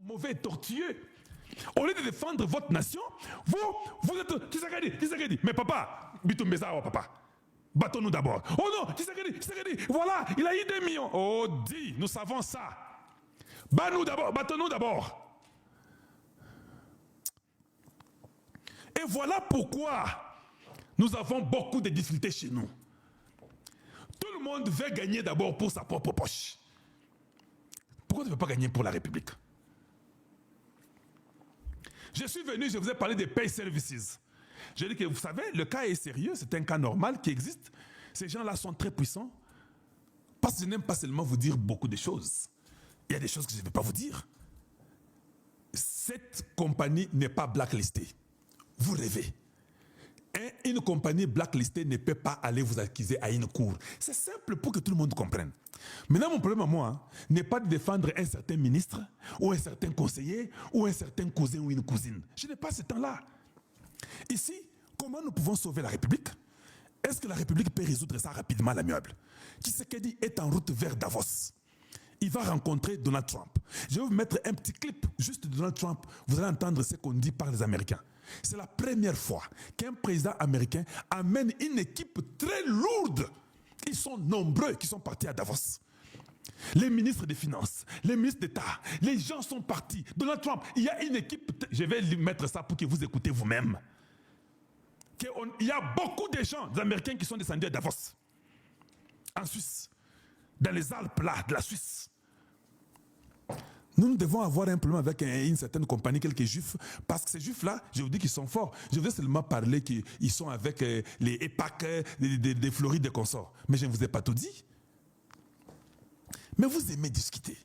Mauvais tortueux. Au lieu de défendre votre nation, vous êtes Tshisekedi. Mais papa, Bitumbeza, oh papa. Battons-nous d'abord. Oh non, Tshisekedi, voilà, il a eu 2 millions. Oh, dis, nous savons ça. Battons-nous d'abord. Et voilà pourquoi nous avons beaucoup de difficultés chez nous. Tout le monde veut gagner d'abord pour sa propre poche. Pourquoi tu ne veux pas gagner pour la République? Je suis venu, je vous ai parlé des pay services. Je dis que vous savez, le cas est sérieux, c'est un cas normal qui existe. Ces gens-là sont très puissants. Parce que je n'aime pas seulement vous dire beaucoup de choses. Il y a des choses que je ne vais pas vous dire. Cette compagnie n'est pas blacklistée. Vous rêvez. Une compagnie blacklistée ne peut pas aller vous accuser à une cour. C'est simple pour que tout le monde comprenne. Maintenant, mon problème à moi n'est pas de défendre un certain ministre, ou un certain conseiller, ou un certain cousin ou une cousine. Je n'ai pas ce temps-là. Ici, comment nous pouvons sauver la République? Est-ce que la République peut résoudre ça rapidement à l'amiable? Tshisekedi est en route vers Davos. Il va rencontrer Donald Trump. Je vais vous mettre un petit clip juste de Donald Trump. Vous allez entendre ce qu'on dit par les Américains. C'est la première fois qu'un président américain amène une équipe très lourde. Ils sont nombreux qui sont partis à Davos. Les ministres des Finances, les ministres d'État, les gens sont partis. Donald Trump, il y a une équipe, je vais lui mettre ça pour que vous écoutez vous-même. Il y a beaucoup de gens, des Américains qui sont descendus à Davos, en Suisse, dans les Alpes là, de la Suisse. Nous devons avoir un problème avec une certaine compagnie, quelques juifs, parce que ces juifs-là, je vous dis qu'ils sont forts. Je veux seulement parler qu'ils sont avec les EPAC, des Florides, des consorts. Mais je ne vous ai pas tout dit. Mais vous aimez discuter.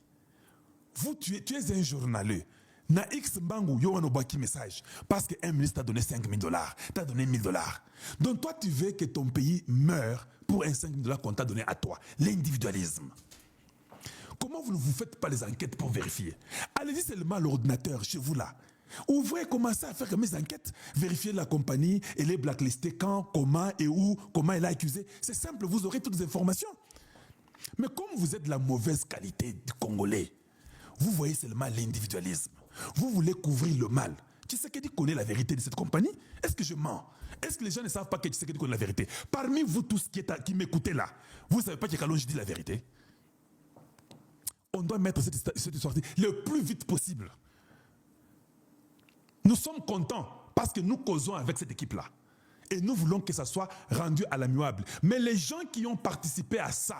Vous, tu es un journaleux. Na X Mbangu, yo wanobaki message. Parce qu'un ministre t'a donné $5 000, t'a donné $1 000. Donc toi, tu veux que ton pays meure pour un $5 000 qu'on t'a donné à toi. L'individualisme. Comment vous ne vous faites pas les enquêtes pour vérifier? Allez-y seulement à l'ordinateur chez vous là. Ouvrez, commencez à faire mes enquêtes. Vérifiez la compagnie, elle est blacklistée quand, comment et où, comment elle a accusé. C'est simple, vous aurez toutes les informations. Mais comme vous êtes de la mauvaise qualité du Congolais, vous voyez seulement l'individualisme. Vous voulez couvrir le mal. Tshisekedi connaît la vérité de cette compagnie? Est-ce que je mens? Est-ce que les gens ne savent pas que Tshisekedi connaît la vérité? Parmi vous tous qui m'écoutez là, vous ne savez pas que Kalonji dit la vérité? On doit mettre cette histoire le plus vite possible. Nous sommes contents parce que nous causons avec cette équipe-là. Et nous voulons que ça soit rendu à l'amiable. Mais les gens qui ont participé à ça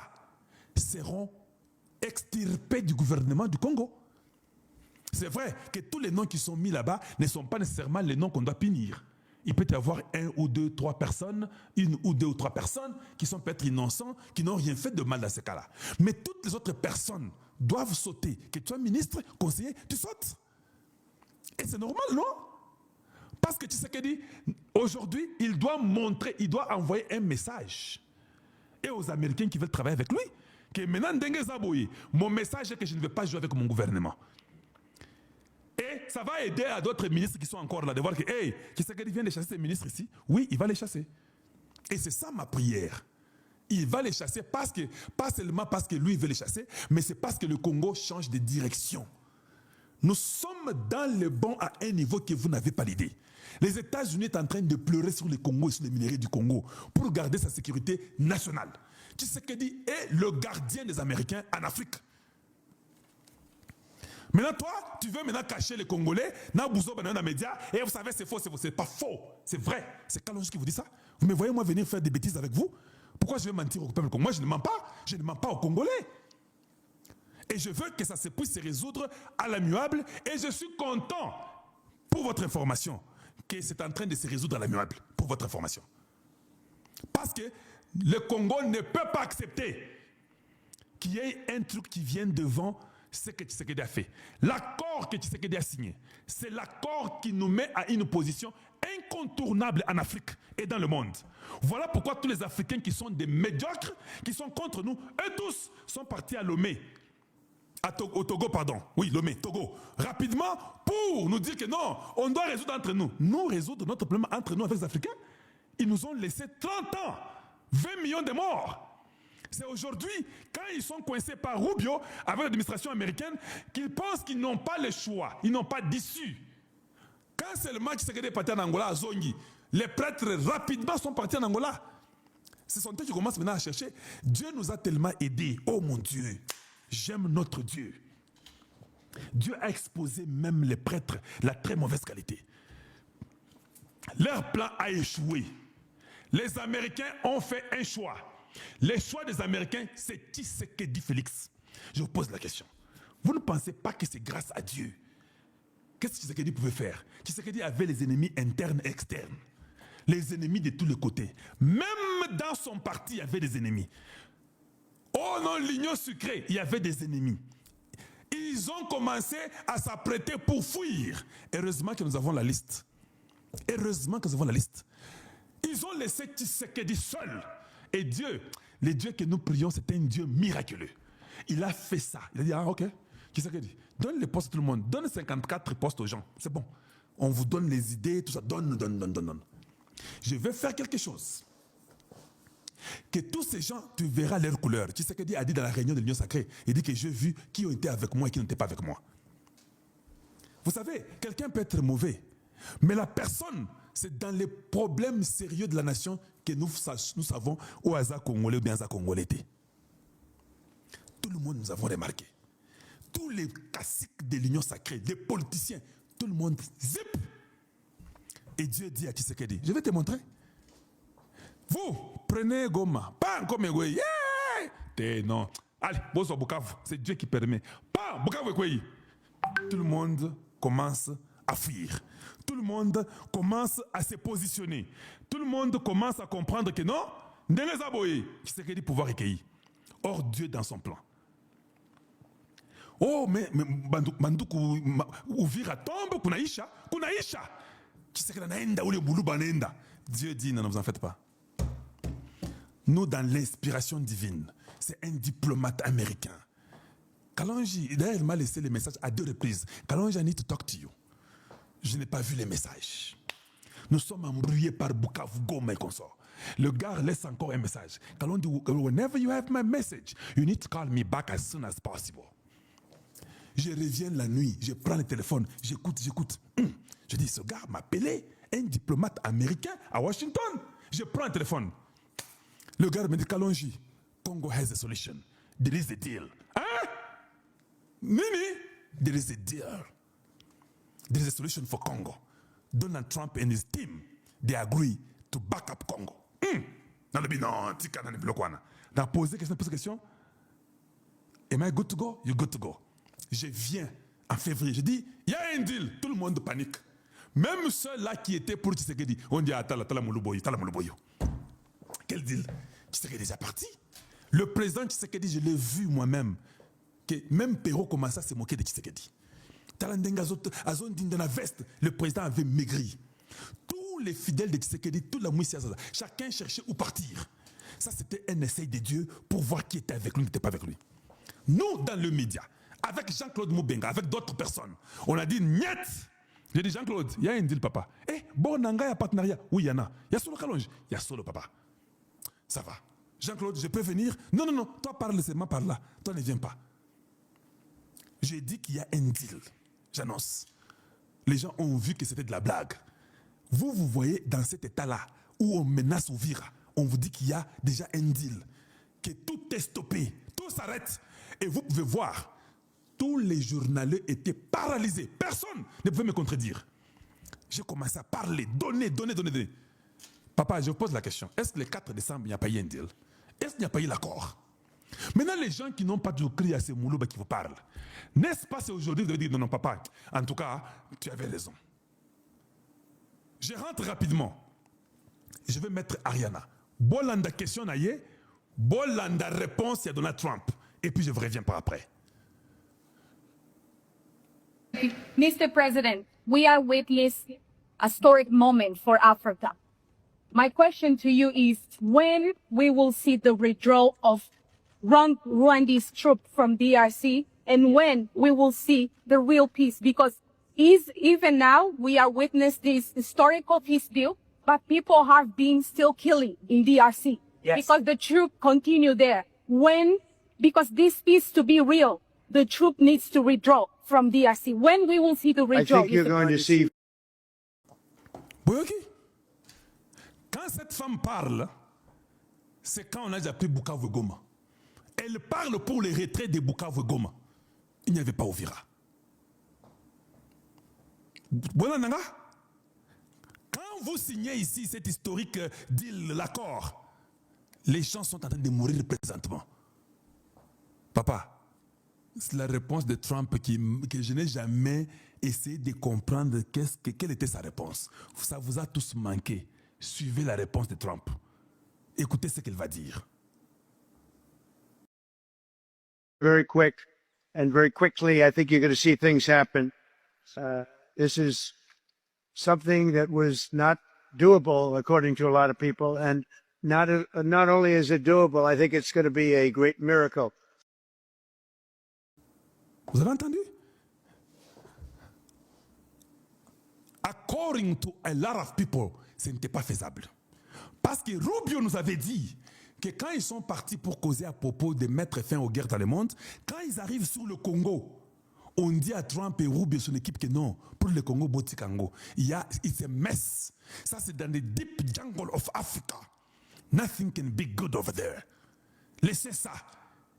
seront extirpés du gouvernement du Congo. C'est vrai que tous les noms qui sont mis là-bas ne sont pas nécessairement les noms qu'on doit punir. Il peut y avoir 1 ou 2, 3 personnes, 1 ou 2 ou 3 personnes qui sont peut-être innocents, qui n'ont rien fait de mal dans ce cas-là. Mais toutes les autres personnes doivent sauter. Que tu sois ministre, conseiller, tu sautes. Et c'est normal, non? Parce que Tshisekedi, aujourd'hui, il doit montrer, il doit envoyer un message. Et aux Américains qui veulent travailler avec lui, que maintenant, Ndenge Zaboui, mon message est que je ne vais pas jouer avec mon gouvernement. Et ça va aider à d'autres ministres qui sont encore là de voir que, hey, Tshisekedi vient de chasser ces ministres ici. Oui, il va les chasser. Et c'est ça ma prière. Il va les chasser parce que, pas seulement parce que lui veut les chasser, mais c'est parce que le Congo change de direction. Nous sommes dans le bon à un niveau que vous n'avez pas l'idée. Les États-Unis sont en train de pleurer sur le Congo et sur les minerais du Congo pour garder sa sécurité nationale. Tshisekedi est le gardien des Américains en Afrique. Maintenant, toi, tu veux maintenant cacher les Congolais, dans les médias, et vous savez, c'est faux, c'est pas faux, c'est vrai. C'est Kalonji qui vous dit ça. Vous me voyez, moi, venir faire des bêtises avec vous? Pourquoi je vais mentir au peuple congolais? Moi, je ne mens pas aux Congolais. Et je veux que ça puisse se résoudre à l'amiable, et je suis content, pour votre information, que c'est en train de se résoudre à l'amiable, pour votre information. Parce que le Congo ne peut pas accepter qu'il y ait un truc qui vienne devant ce que Tshisekedi a fait. L'accord que Tshisekedi a signé, c'est l'accord qui nous met à une position incontournable en Afrique et dans le monde. Voilà pourquoi tous les Africains qui sont des médiocres, qui sont contre nous, eux tous sont partis à Lomé. Au Togo, pardon. Oui, Lomé, Togo. Rapidement, pour nous dire que non, on doit résoudre entre nous. Nous résoudre notre problème entre nous avec les Africains. Ils nous ont laissé 30 ans, 20 millions de morts. C'est aujourd'hui, quand ils sont coincés par Rubio, avec l'administration américaine, qu'ils pensent qu'ils n'ont pas le choix, ils n'ont pas d'issue. Quand seulement Tshisekedi est parti en Angola, à Zongi, les prêtres rapidement sont partis en Angola. Ce sont eux qui commencent maintenant à chercher. Dieu nous a tellement aidés. Oh mon Dieu, j'aime notre Dieu. Dieu a exposé même les prêtres la très mauvaise qualité. Leur plan a échoué. Les Américains ont fait un choix. Le choix des Américains, c'est Tshisekedi Félix. Je vous pose la question. Vous ne pensez pas que c'est grâce à Dieu? Qu'est-ce que Tshisekedi pouvait faire? Tshisekedi avait les ennemis internes et externes. Les ennemis de tous les côtés. Même dans son parti, il y avait des ennemis. Oh non, l'union sucrée, il y avait des ennemis. Ils ont commencé à s'apprêter pour fuir. Heureusement que nous avons la liste. Heureusement que nous avons la liste. Ils ont laissé Tshisekedi seul. Et Dieu, le Dieu que nous prions, c'est un Dieu miraculeux. Il a fait ça. Il a dit, ah ok, Tshisekedi, donne les postes à tout le monde. Donne 54 postes aux gens. C'est bon. On vous donne les idées, tout ça. Donne. Je vais faire quelque chose. Que tous ces gens, tu verras leur couleur. Tshisekedi a dit dans la réunion de l'Union sacrée, il dit que j'ai vu qui ont été avec moi et qui n'étaient pas avec moi. Vous savez, quelqu'un peut être mauvais, mais la personne, c'est dans les problèmes sérieux de la nation que nous savons où Aza Congolais ou bien Aza Congolais était. Tout le monde, nous avons remarqué. Tous les caciques de l'Union sacrée, les politiciens, tout le monde, zip. Et Dieu dit à Tshisekedi, je vais te montrer. Vous, prenez Goma. Pas comme Egwei. Yeah! Non. Allez, Bozo Bukavu. C'est Dieu qui permet. Pas Bukavu Egwei. Tout le monde commence à fuir. Tout le monde commence à se positionner. Tout le monde commence à comprendre que non, Ndenge Zaboye, Tshisekedi pouvoir recueillir. Or, Dieu dans son plan. Oh, mais Bandoukou Ouvira tombe, Kunaisha. Tshisekedi naenda ule bulu banenda. Dieu dit, non, ne vous en faites pas. Nous, dans l'inspiration divine, c'est un diplomate américain. Kalonji, d'ailleurs, il m'a laissé les messages à 2 reprises. Kalonji, I need to talk to you. Je n'ai pas vu les messages. Nous sommes embrouillés par Bukavu, Goma et consorts. Le gars laisse encore un message. Kalonji, whenever you have my message, you need to call me back as soon as possible. Je reviens la nuit, je prends le téléphone, j'écoute. Je dis, ce gars m'a appelé, un diplomate américain à Washington. Je prends le téléphone. Le gars me dit, Kalonji, Congo has a solution. There is a deal. Hein? Nini? There is a deal. There is a solution for Congo. Donald Trump and his team, they agree to back up Congo. Non, tika na blokwana. T'as posé question. Am I good to go? You're good to go. Je viens en février. Je dis, il y a un deal. Tout le monde panique. Même ceux-là qui étaient pour Tshisekedi, on dit, tala muluboyo. Quel deal? Tshisekedi est déjà parti. Le président Tshisekedi, je l'ai vu moi-même, que même Perrault commençait à se moquer de Tshisekedi. Dans la veste, le président avait maigri. Tous les fidèles de Tshisekedi, toute la mouille, chacun cherchait où partir. Ça, c'était un essai de Dieu pour voir qui était avec lui, qui n'était pas avec lui. Nous, dans le média, avec Jean-Claude Moubenga, avec d'autres personnes, on a dit niet. J'ai dit, Jean-Claude, il y a un deal, papa. Bon, il y a un partenariat. Oui, il y en a. Il y a solo Kalonji. Il y a solo, papa. Ça va. Jean-Claude, je peux venir? Non. Toi, parle seulement par là. Toi, ne viens pas. J'ai dit qu'il y a un deal. J'annonce. Les gens ont vu que c'était de la blague. Vous voyez dans cet état-là où on menace Ouvira, on vous dit qu'il y a déjà un deal, que tout est stoppé, tout s'arrête. Et vous pouvez voir, tous les journalistes étaient paralysés. Personne ne pouvait me contredire. J'ai commencé à parler, donner. Papa, je vous pose la question. Est-ce que le 4 décembre, il n'y a pas eu un deal? Est-ce qu'il n'y a pas eu l'accord? Maintenant, les gens qui n'ont pas toujours crié à ces moulouba qui vous parlent, n'est-ce pas c'est aujourd'hui de dire non, papa, en tout cas, tu avais raison. Je rentre rapidement. Je vais mettre Ariana. Bolanda question naïe, Bolanda réponse à Donald Trump. Et puis je reviens par après. Mr. President, we are witnessing a historic moment for Africa. My question to you is when we will see the withdrawal of Rwanda's troops from DRC and when we will see the real peace, because even now we are witnessing this historical peace deal, but people have been still killing in DRC because the troops continue there. when, because this peace to be real, the troop needs to withdraw from DRC. When we will see the I withdrawal? think you're going to see Boyoki, quand cette femme parle, c'est quand on a déjà pris Bukavu Goma. Elle parle pour le retrait de Bukavu Goma. Il n'y avait pas Uvira. Bonananga, quand vous signez ici cet historique deal, l'accord, les gens sont en train de mourir présentement. Papa, c'est la réponse de Trump que je n'ai jamais essayé de comprendre quelle était sa réponse. Ça vous a tous manqué. Suivez la réponse de Trump. Écoutez ce qu'il va dire. very quick, and very quickly, I think you're going to see things happen. This is something that was not doable, according to a lot of people, and not only is it doable, I think it's going to be a great miracle. Vous avez entendu? According to a lot of people, ce n'était pas faisable. Parce que Rubio nous avait dit que quand ils sont partis pour causer à propos de mettre fin aux guerres dans le monde, quand ils arrivent sur le Congo, on dit à Trump et Rubio, son équipe, que non, pour le Congo, Botikango, it's a mess. Ça, c'est dans the deep jungle of Africa. Nothing can be good over there. Laissez ça.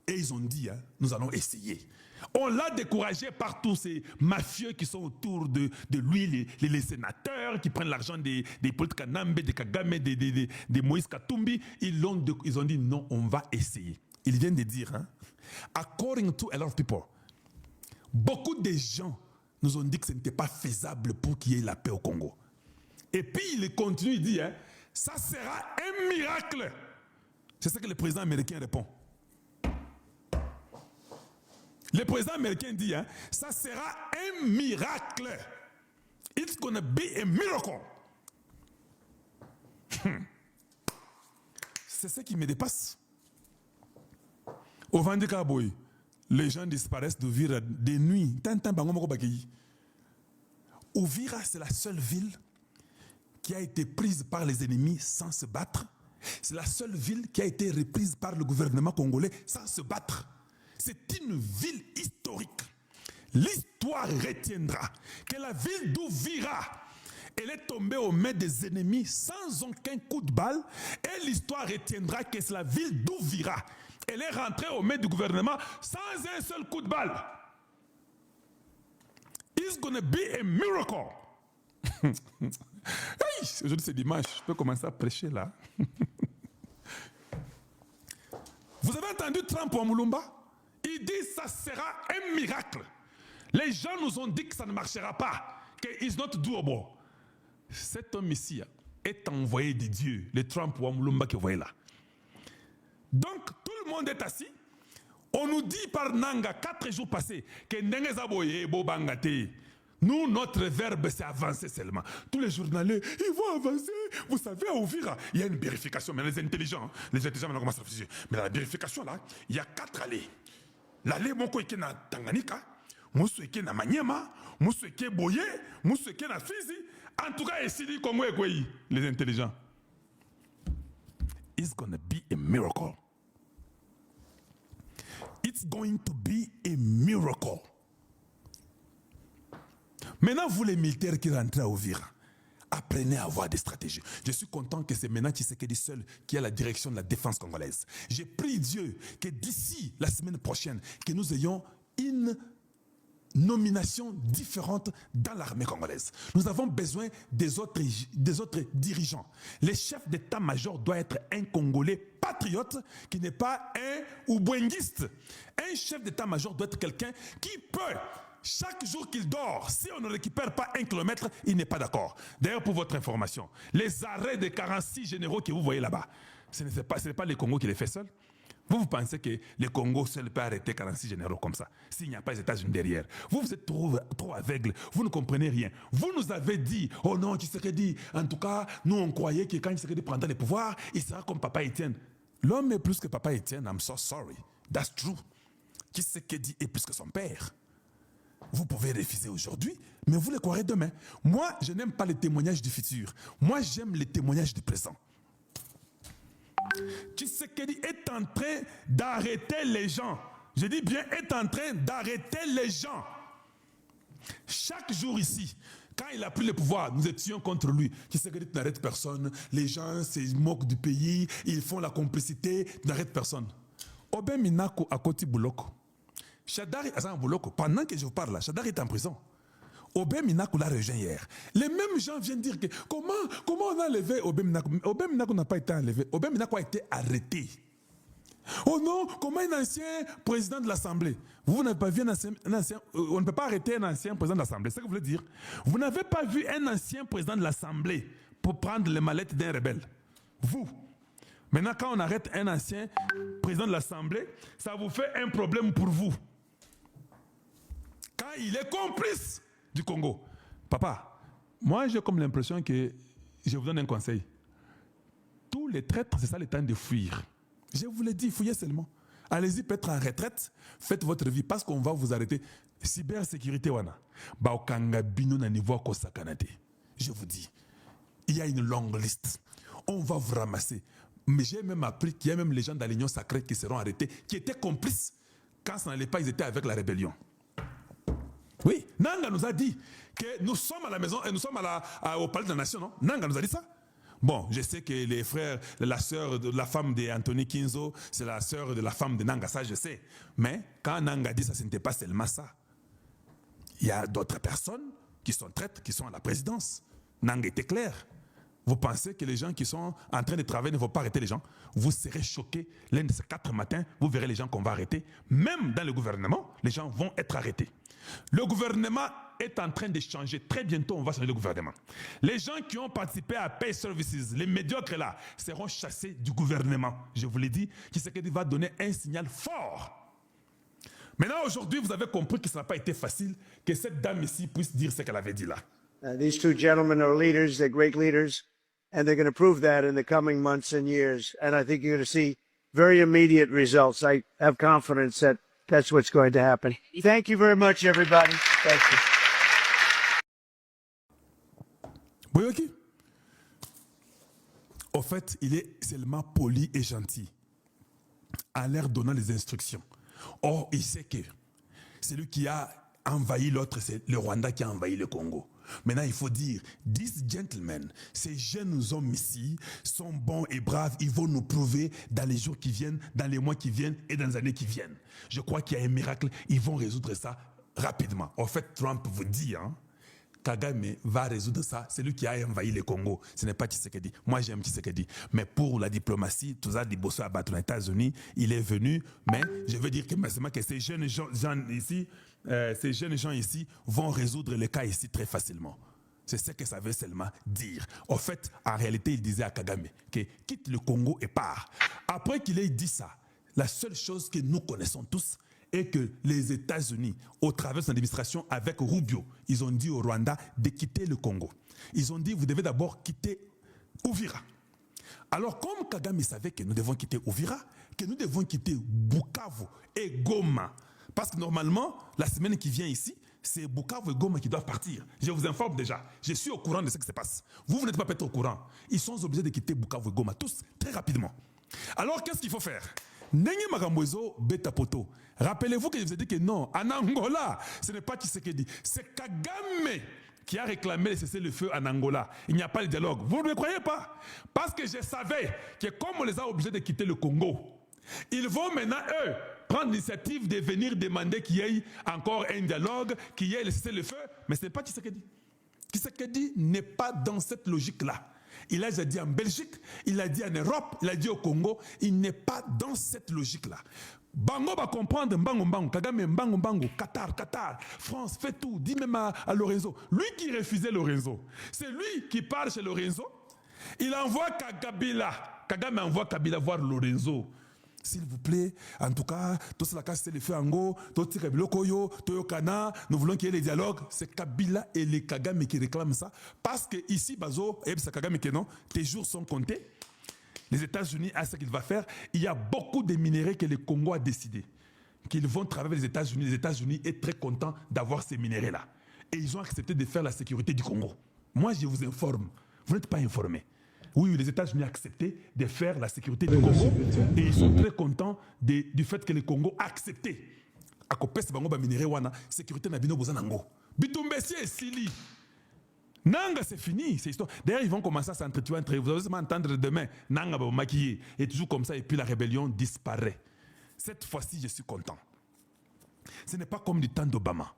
Et ils ont dit, nous allons essayer. On l'a découragé par tous ces mafieux qui sont autour de lui, les sénateurs qui prennent l'argent des Paul Kanambe, des Kagame, des Moïse Katumbi. Ils ont dit non, on va essayer. Ils viennent de dire, according to a lot of people, beaucoup de gens nous ont dit que ce n'était pas faisable pour qu'il y ait la paix au Congo. Et puis il continue, il dit, ça sera un miracle. C'est ce que le président américain répond. Le président américain dit, ça sera un miracle. It's gonna be a miracle. C'est ce qui me dépasse. Au Vandikaboy, les gens disparaissent d'Uvira de nuit. Uvira, c'est la seule ville qui a été prise par les ennemis sans se battre. C'est la seule ville qui a été reprise par le gouvernement congolais sans se battre. C'est une ville historique. L'histoire retiendra que la ville d'Uvira, elle est tombée aux mains des ennemis sans aucun coup de balle. Et l'histoire retiendra que c'est la ville d'Uvira. Elle est rentrée aux mains du gouvernement sans un seul coup de balle. It's gonna be a miracle. Hey, aujourd'hui c'est dimanche, je peux commencer à prêcher là. Vous avez entendu Trump ou Mulumba? Il dit ça sera un miracle. Les gens nous ont dit que ça ne marchera pas, que it's not doable. Cet homme ici est envoyé de Dieu, le Trump ou Mulumba que vous voyez là. Donc tout le monde est assis. On nous dit par Nanga 4 jours passés que Nengezaboye Bobangate. Nous, notre verbe, c'est avancer seulement. Tous les journaliers, ils vont avancer. Vous savez, à Uvira, il y a une vérification. Mais les intelligents maintenant commencent à réfléchir. Mais la vérification, là, il y a 4 allées. L'allée, mon qui est na Tanganyika, mon qui est na Maniema, mon qui est Boye, mon qui est na Fizi. En tout cas, ici, Congo et Kouéi, les intelligents. It's going to be a miracle. It's going to be a miracle. Maintenant, vous les militaires qui rentrez à Uvira, apprenez à avoir des stratégies. Je suis content que c'est maintenant Tshisekedi seul qui a la direction de la défense congolaise. J'ai prié Dieu que d'ici la semaine prochaine, que nous ayons une nomination différente dans l'armée congolaise. Nous avons besoin des autres dirigeants. Le chef d'état-major doit être un Congolais patriote qui n'est pas un oubouenguiste. Un chef d'état-major doit être quelqu'un qui peut... Chaque jour qu'il dort, si on ne récupère pas 1 kilomètre, il n'est pas d'accord. D'ailleurs, pour votre information, les arrêts des 46 généraux que vous voyez là-bas, ce n'est pas le Congo qui les fait seul. Vous pensez que le Congo seul peut arrêter 46 généraux comme ça, s'il n'y a pas les États-Unis derrière. Vous êtes trop aveugles, vous ne comprenez rien. Vous nous avez dit, oh non, Tshisekedi, en tout cas, nous on croyait que quand Tshisekedi prendra le pouvoir, il sera comme Papa Étienne. L'homme est plus que Papa Étienne, I'm so sorry. That's true. Tshisekedi est plus que son père. Vous pouvez refuser aujourd'hui, mais vous le croirez demain. Moi, je n'aime pas les témoignages du futur. Moi, j'aime les témoignages du présent. Tshisekedi est en train d'arrêter les gens. Je dis bien, est en train d'arrêter les gens. Chaque jour ici, quand il a pris le pouvoir, nous étions contre lui. Tshisekedi n'arrête personne. Les gens se moquent du pays. Ils font la complicité. N'arrête personne. Obé Minako à Koti Bouloko. Shadari à Bouloko. Pendant que je vous parle là, Shadari est en prison. Obé Minako l'a rejoint hier. Les mêmes gens viennent dire que comment on a enlevé Obé Minako. Obé Minako n'a pas été enlevé. Obé Minako a été arrêté. Oh non, comment un ancien président de l'Assemblée? Vous n'avez pas vu un ancien, on ne peut pas arrêter un ancien président de l'Assemblée. C'est ce que vous voulez dire? Vous n'avez pas vu un ancien président de l'Assemblée pour prendre les mallettes d'un rebelle. Vous. Maintenant, quand on arrête un ancien président de l'Assemblée, ça vous fait un problème pour vous. Quand il est complice du Congo. Papa, moi j'ai comme l'impression que je vous donne un conseil. Tous les traîtres, c'est ça le temps de fuir. Je vous l'ai dit, fouillez seulement. Allez-y, peut-être en retraite, faites votre vie parce qu'on va vous arrêter. Cybersécurité, wana. Baokanga bino na niveau kosakanate. Je vous dis, il y a une longue liste. On va vous ramasser. Mais j'ai même appris qu'il y a même les gens de l'Union sacrée qui seront arrêtés, qui étaient complices. Quand ça n'allait pas, ils étaient avec la rébellion. Oui, Nanga nous a dit que nous sommes à la maison et nous sommes au palais de la nation, non? Nanga nous a dit ça. Bon, je sais que les frères, la sœur de la femme d'Anthony Kinzo, c'est la sœur de la femme de Nanga, ça je sais. Mais quand Nanga dit ça, ce n'était pas seulement ça. Il y a d'autres personnes qui sont traîtres, qui sont à la présidence. Nanga était clair. Vous pensez que les gens qui sont en train de travailler ne vont pas arrêter les gens? Vous serez choqués. L'un de ces 4 matins, vous verrez les gens qu'on va arrêter. Même dans le gouvernement, les gens vont être arrêtés. Le gouvernement est en train de changer. Très bientôt, on va changer le gouvernement. Les gens qui ont participé à Pay Services, les médiocres là, seront chassés du gouvernement. Je vous l'ai dit, Tshisekedi va donner un signal fort. Maintenant, aujourd'hui, vous avez compris que ça n'a pas été facile que cette dame ici puisse dire ce qu'elle avait dit là. These two gentlemen are leaders, they're great leaders, and they're going to prove that in the coming months and years. And I think you're going to see very immediate results. I have confidence that that's what's going to happen. Thank you very much, everybody. Thank you. Boyoki, au fait, il est seulement poli et gentil en leur donnant les instructions. Or, il sait que celui qui a envahi l'autre, c'est le Rwanda qui a envahi le Congo. Maintenant, il faut dire, these gentlemen, ces jeunes hommes ici, sont bons et braves. Ils vont nous prouver dans les jours qui viennent, dans les mois qui viennent et dans les années qui viennent. Je crois qu'il y a un miracle. Ils vont résoudre ça rapidement. En fait, Trump vous dit, Kagame va résoudre ça. C'est lui qui a envahi le Congo. Ce n'est pas Tshisekedi. Moi, j'aime Tshisekedi. Mais pour la diplomatie, tout ça, Dibosso a battu les États-Unis. Il est venu. Mais je veux dire que ces jeunes gens ici, ces jeunes gens ici vont résoudre le cas ici très facilement. C'est ce que ça veut seulement dire. En fait, en réalité, il disait à Kagame que quitte le Congo et part. Après qu'il ait dit ça, la seule chose que nous connaissons tous est que les États-Unis, au travers de son administration avec Rubio, ils ont dit au Rwanda de quitter le Congo. Ils ont dit, vous devez d'abord quitter Uvira. Alors, comme Kagame savait que nous devons quitter Uvira, que nous devons quitter Bukavu et Goma, parce que normalement, la semaine qui vient ici, c'est Bukavu et Goma qui doivent partir. Je vous informe déjà. Je suis au courant de ce qui se passe. Vous n'êtes pas peut-être au courant. Ils sont obligés de quitter Bukavu et Goma, tous, très rapidement. Alors, qu'est-ce qu'il faut faire? Nenye Magambozo Beta Poto. Rappelez-vous que je vous ai dit que non, en Angola, ce n'est pas Tshisekedi, c'est Kagame qui a réclamé le cessez-le-feu en Angola. Il n'y a pas de dialogue. Vous ne me croyez pas? Parce que je savais que comme on les a obligés de quitter le Congo, ils vont maintenant, eux, prendre l'initiative de venir demander qu'il y ait encore un dialogue, qu'il y ait le cessez-le-feu. Mais ce n'est pas Tshisekedi. Tshisekedi n'est pas dans cette logique-là. Il a déjà dit en Belgique, il a dit en Europe, il a dit au Congo, il n'est pas dans cette logique-là. Bango va comprendre Mbango Mbango, Kagame Mbango Mbango, Qatar, France, fait tout, dit même à Lorenzo. Lui qui refusait Lorenzo, c'est lui qui parle chez Lorenzo. Il envoie Kabila, Kagame envoie Kabila voir Lorenzo. S'il vous plaît, en tout cas, tout cela c'est le feu en go, tout ce Kabila Koyo, Toyokana, nous voulons qu'il y ait les dialogues. C'est Kabila et les Kagame qui réclament ça. Parce que ici, Bazo, et c'est Kagame qui non, tes jours sont comptés. Les États-Unis, à ce qu'il va faire, il y a beaucoup de minéraux que le Congo a décidé qu'ils vont travailler avec les États-Unis. Les États-Unis sont très contents d'avoir ces minéraux-là. Et ils ont accepté de faire la sécurité du Congo. Moi, je vous informe. Vous n'êtes pas informés. Oui, les États-Unis ont accepté de faire la sécurité du Congo et ils sont très contents du fait que le Congo a accepté. À Kopes bango ba minéré wana sécurité na bino bozanango. Bitumbesi et Sili. Nanga, c'est fini, c'est histoire. D'ailleurs, ils vont commencer à s'entretuer entre eux. Vous allez m'entendre demain. Nanga va maquiller. Et toujours comme ça, et puis la rébellion disparaît. Cette fois-ci, je suis content. Ce n'est pas comme du temps d'Obama.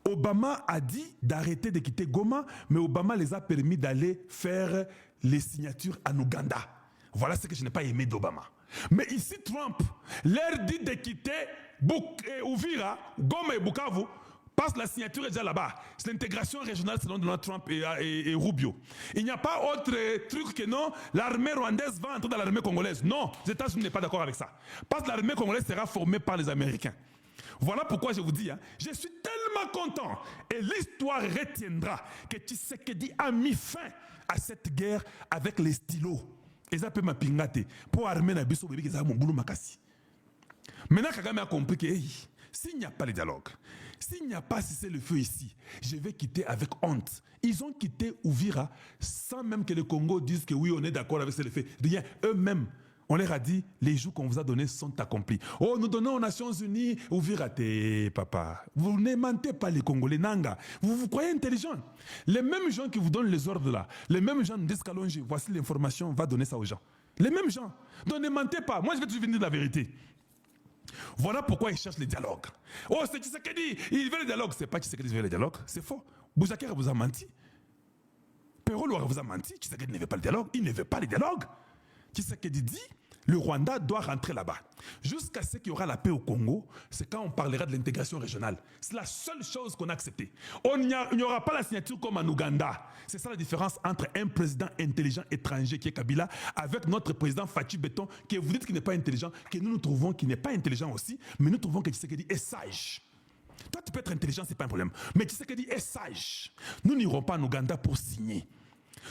Obama a dit d'arrêter de quitter Goma, mais Obama les a permis d'aller faire les signatures en Ouganda. Voilà ce que je n'ai pas aimé d'Obama. Mais ici, Trump leur dit de quitter Uvira, Goma et Bukavu, parce que la signature est déjà là-bas. C'est l'intégration régionale selon Donald Trump et Rubio. Il n'y a pas autre truc que non, l'armée rwandaise va entrer dans l'armée congolaise. Non, les États-Unis n'est pas d'accord avec ça. Parce que l'armée congolaise sera formée par les Américains. Voilà pourquoi je vous dis, hein, je suis tellement content. Et l'histoire retiendra que Tshisekedi a mis fin à cette guerre avec les stylos. Et ça peut m'apingate pour armer la biso bébé qui a mon boulot makasi. Maintenant, Kagame a compris que s'il n'y a pas de dialogue, s'il n'y a pas cessé le feu ici, je vais quitter avec honte. Ils ont quitté Uvira sans même que le Congo dise que oui, on est d'accord avec le feu. Rien, eux-mêmes. On leur a dit, les jours qu'on vous a donnés sont accomplis. Oh, nous donnons aux Nations Unies, Uvira, papa. Vous ne mentez pas les Congolais, Nanga. Vous vous croyez intelligent. Les mêmes gens qui vous donnent les ordres là, les mêmes gens nous disent qu'allongez, voici l'information, va donner ça aux gens. Les mêmes gens. Donc ne mentez pas. Moi, je vais toujours venir de la vérité. Voilà pourquoi ils cherchent le dialogue. Oh, c'est Tshisekedi, il veut le dialogue. C'est pas Tshisekedi qui veut le dialogue, c'est faux. Bouzaker vous a menti. Perrault vous a menti. Tshisekedi ne veut pas le dialogue. Il ne veut pas le dialogue. Tshisekedi dit, le Rwanda doit rentrer là-bas. Jusqu'à ce qu'il y aura la paix au Congo, c'est quand on parlera de l'intégration régionale. C'est la seule chose qu'on a acceptée. Il n'y aura pas la signature comme en Ouganda. C'est ça la différence entre un président intelligent étranger qui est Kabila avec notre président Fatou Béton qui vous dites qu'il n'est pas intelligent, que nous trouvons qu'il n'est pas intelligent aussi, mais nous trouvons que Tshisekedi est sage. Toi, tu peux être intelligent, ce n'est pas un problème. Mais Tshisekedi est sage. Nous n'irons pas en Ouganda pour signer.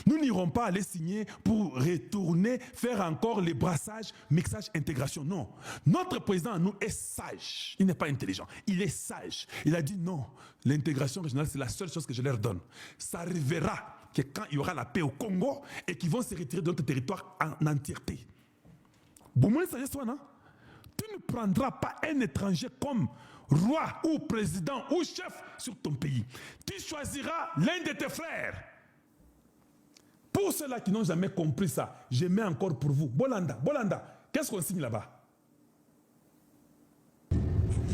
Nous n'irons pas aller signer pour retourner, faire encore les brassages, mixage, intégration. Non. Notre président à nous est sage. Il n'est pas intelligent. Il est sage. Il a dit non. L'intégration régionale, c'est la seule chose que je leur donne. Ça arrivera que quand il y aura la paix au Congo et qu'ils vont se retirer de notre territoire en entièreté. Tu ne prendras pas un étranger comme roi ou président ou chef sur ton pays. Tu choisiras l'un de tes frères. Pour ceux-là qui n'ont jamais compris ça, je mets encore pour vous. Bolanda, qu'est-ce qu'on signe là-bas?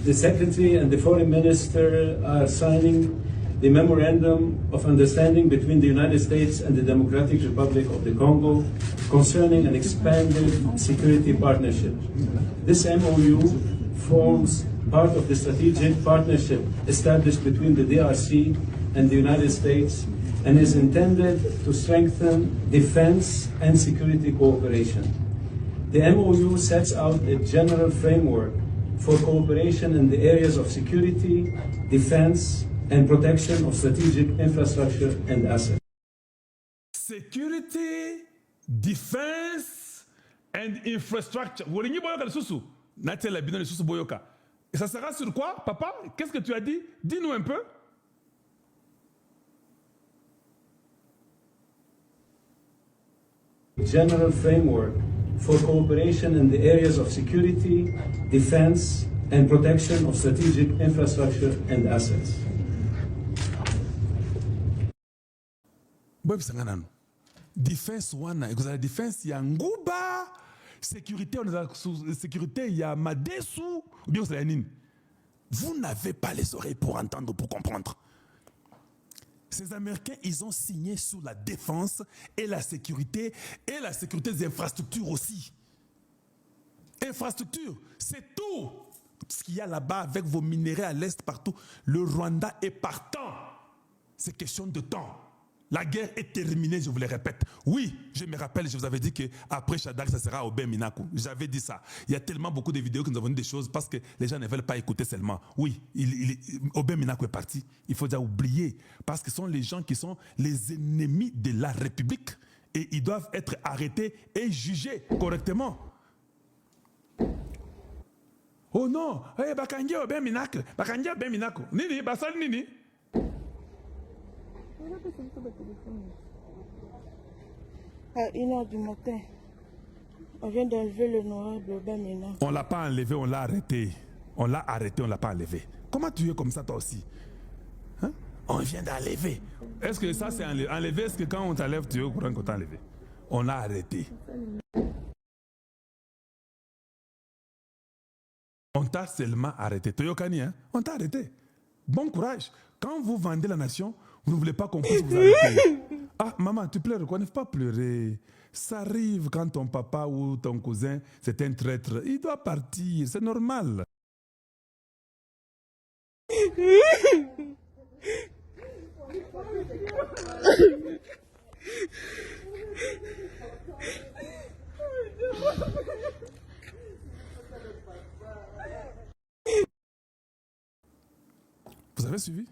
The Secretary and the Foreign Minister are signing the Memorandum of Understanding between the United States and the Democratic Republic of the Congo concerning an expanded security partnership. This MOU forms part of the strategic partnership established between the DRC and the United States and is intended to strengthen defense and security cooperation. The MOU sets out a general framework for cooperation in the areas of security, defense, and protection of strategic infrastructure and assets. Security, defense, and infrastructure. Et ça sera sur quoi, papa? Qu'est-ce que tu as dit? Dis-nous un peu. General framework for cooperation in the areas of security, defense, and protection of strategic infrastructure and assets. Defense wana, la defense ya nguba, sécurité il y a madesu, ou bien c'est nini. Vous n'avez pas les oreilles pour entendre, pour comprendre. Ces Américains, ils ont signé sur la défense et la sécurité des infrastructures aussi. Infrastructures, c'est tout ce qu'il y a là-bas avec vos minéraux à l'est partout. Le Rwanda est partant. C'est question de temps. La guerre est terminée, je vous le répète. Oui, je me rappelle, je vous avais dit qu'après Shadak, ça sera Obey Minaku. J'avais dit ça. Il y a tellement beaucoup de vidéos que nous avons dit des choses parce que les gens ne veulent pas écouter seulement. Oui, Obey Minaku est parti. Il faut déjà oublier parce que ce sont les gens qui sont les ennemis de la République et ils doivent être arrêtés et jugés correctement. Oh non, Bakangi Obey Minaku. Bakangi Obey Minaku. Nini, Basal Nini. À 1h du matin, on vient d'enlever l'honorable Bamena. On ne l'a pas enlevé, on l'a arrêté. On l'a arrêté, on ne l'a pas enlevé. Comment tu es comme ça toi aussi? Hein? On vient d'enlever. Est-ce que ça c'est enlevé? Est-ce que quand on t'enlève, tu es au courant qu'on t'a enlevé? On l'a arrêté. On t'a seulement arrêté. Toyokani, hein? On t'a arrêté. Bon courage. Quand vous vendez la nation, vous ne voulez pas qu'on puisse vous arrêter. Ah, maman, tu pleures quoi? Ne faut pas pleurer. Ça arrive quand ton papa ou ton cousin, c'est un traître. Il doit partir, c'est normal. Vous avez suivi?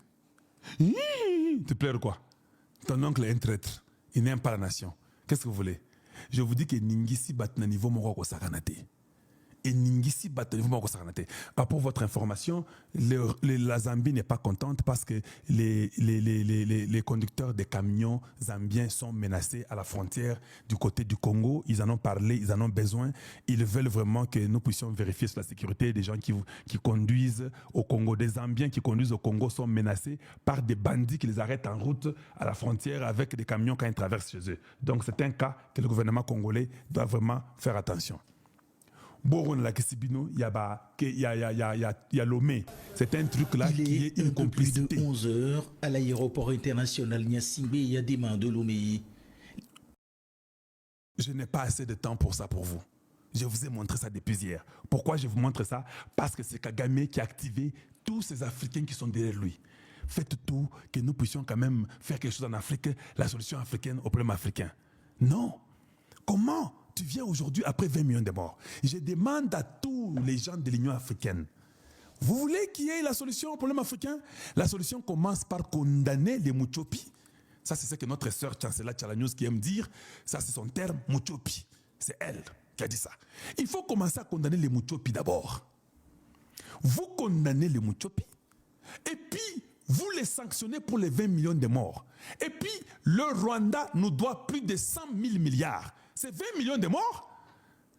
Tu pleures quoi? Ton oncle est un traître. Il n'aime pas la nation. Qu'est-ce que vous voulez? Je vous dis que Ningisi bat na niveau moko sakanate. Et Ningisi bat na niveau moko sakanate. Pour votre information, la Zambie n'est pas contente parce que les conducteurs des camions zambiens sont menacés à la frontière du côté du Congo. Ils en ont parlé, ils en ont besoin. Ils veulent vraiment que nous puissions vérifier sur la sécurité des gens qui conduisent au Congo. Des Zambiens qui conduisent au Congo sont menacés par des bandits qui les arrêtent en route à la frontière avec des camions quand ils traversent chez eux. Donc c'est un cas que le gouvernement congolais doit vraiment faire attention. Il y a Lomé. C'est un truc là qui est une complicité. Plus de 11 heures à l'aéroport international Niasimbe Yadema de Lomé. Je n'ai pas assez de temps pour ça pour vous. Je vous ai montré ça depuis hier. Pourquoi je vous montre ça? Parce que c'est Kagame qui a activé tous ces Africains qui sont derrière lui. Faites tout que nous puissions quand même faire quelque chose en Afrique, la solution africaine au problème africain. Non. Comment tu viens aujourd'hui après 20 millions de morts? Je demande à tous les gens de l'Union africaine, vous voulez qu'il y ait la solution au problème africain? La solution commence par condamner les Muchopi. Ça, c'est ce que notre sœur Chancela Tchalanios qui aime dire. Ça, c'est son terme, Muchopi. C'est elle qui a dit ça. Il faut commencer à condamner les Muchopi d'abord. Vous condamnez les Muchopi et puis vous les sanctionnez pour les 20 millions de morts. Et puis le Rwanda nous doit plus de 100 000 milliards. C'est 20 millions de morts.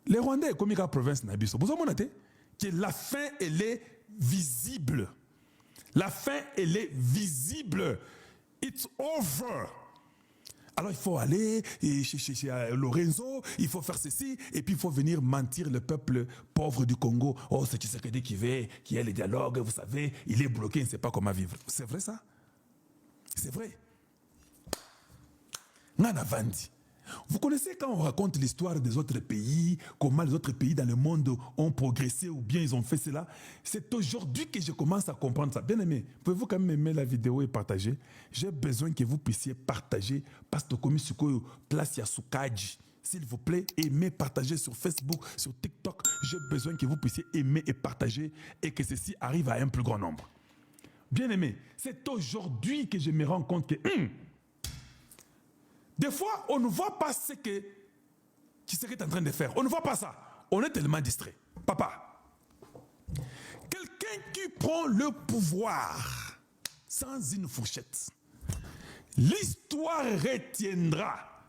Les Rwandais, comme la province Nabiso, vous avez noté que la fin, elle est visible. La fin, elle est visible. It's over. Alors il faut aller chez Lorenzo, il faut faire ceci, et puis il faut venir mentir le peuple pauvre du Congo. Oh, c'est Tshisekedi qui est le dialogue, vous savez, il est bloqué, il ne sait pas comment vivre. C'est vrai ça? C'est vrai. Nana Vandi. Vous connaissez quand on raconte l'histoire des autres pays, comment les autres pays dans le monde ont progressé ou bien ils ont fait cela? C'est aujourd'hui que je commence à comprendre ça. Bien aimé, pouvez-vous quand même aimer la vidéo et partager? J'ai besoin que vous puissiez partager. Parce que comme Sukoyo, place Yasukaji. S'il vous plaît, aimez, partagez sur Facebook, sur TikTok. J'ai besoin que vous puissiez aimer et partager et que ceci arrive à un plus grand nombre. Bien aimé, c'est aujourd'hui que je me rends compte que... des fois, on ne voit pas ce que Tshisekedi est en train de faire. On ne voit pas ça. On est tellement distrait. Papa, quelqu'un qui prend le pouvoir sans une fourchette, l'histoire retiendra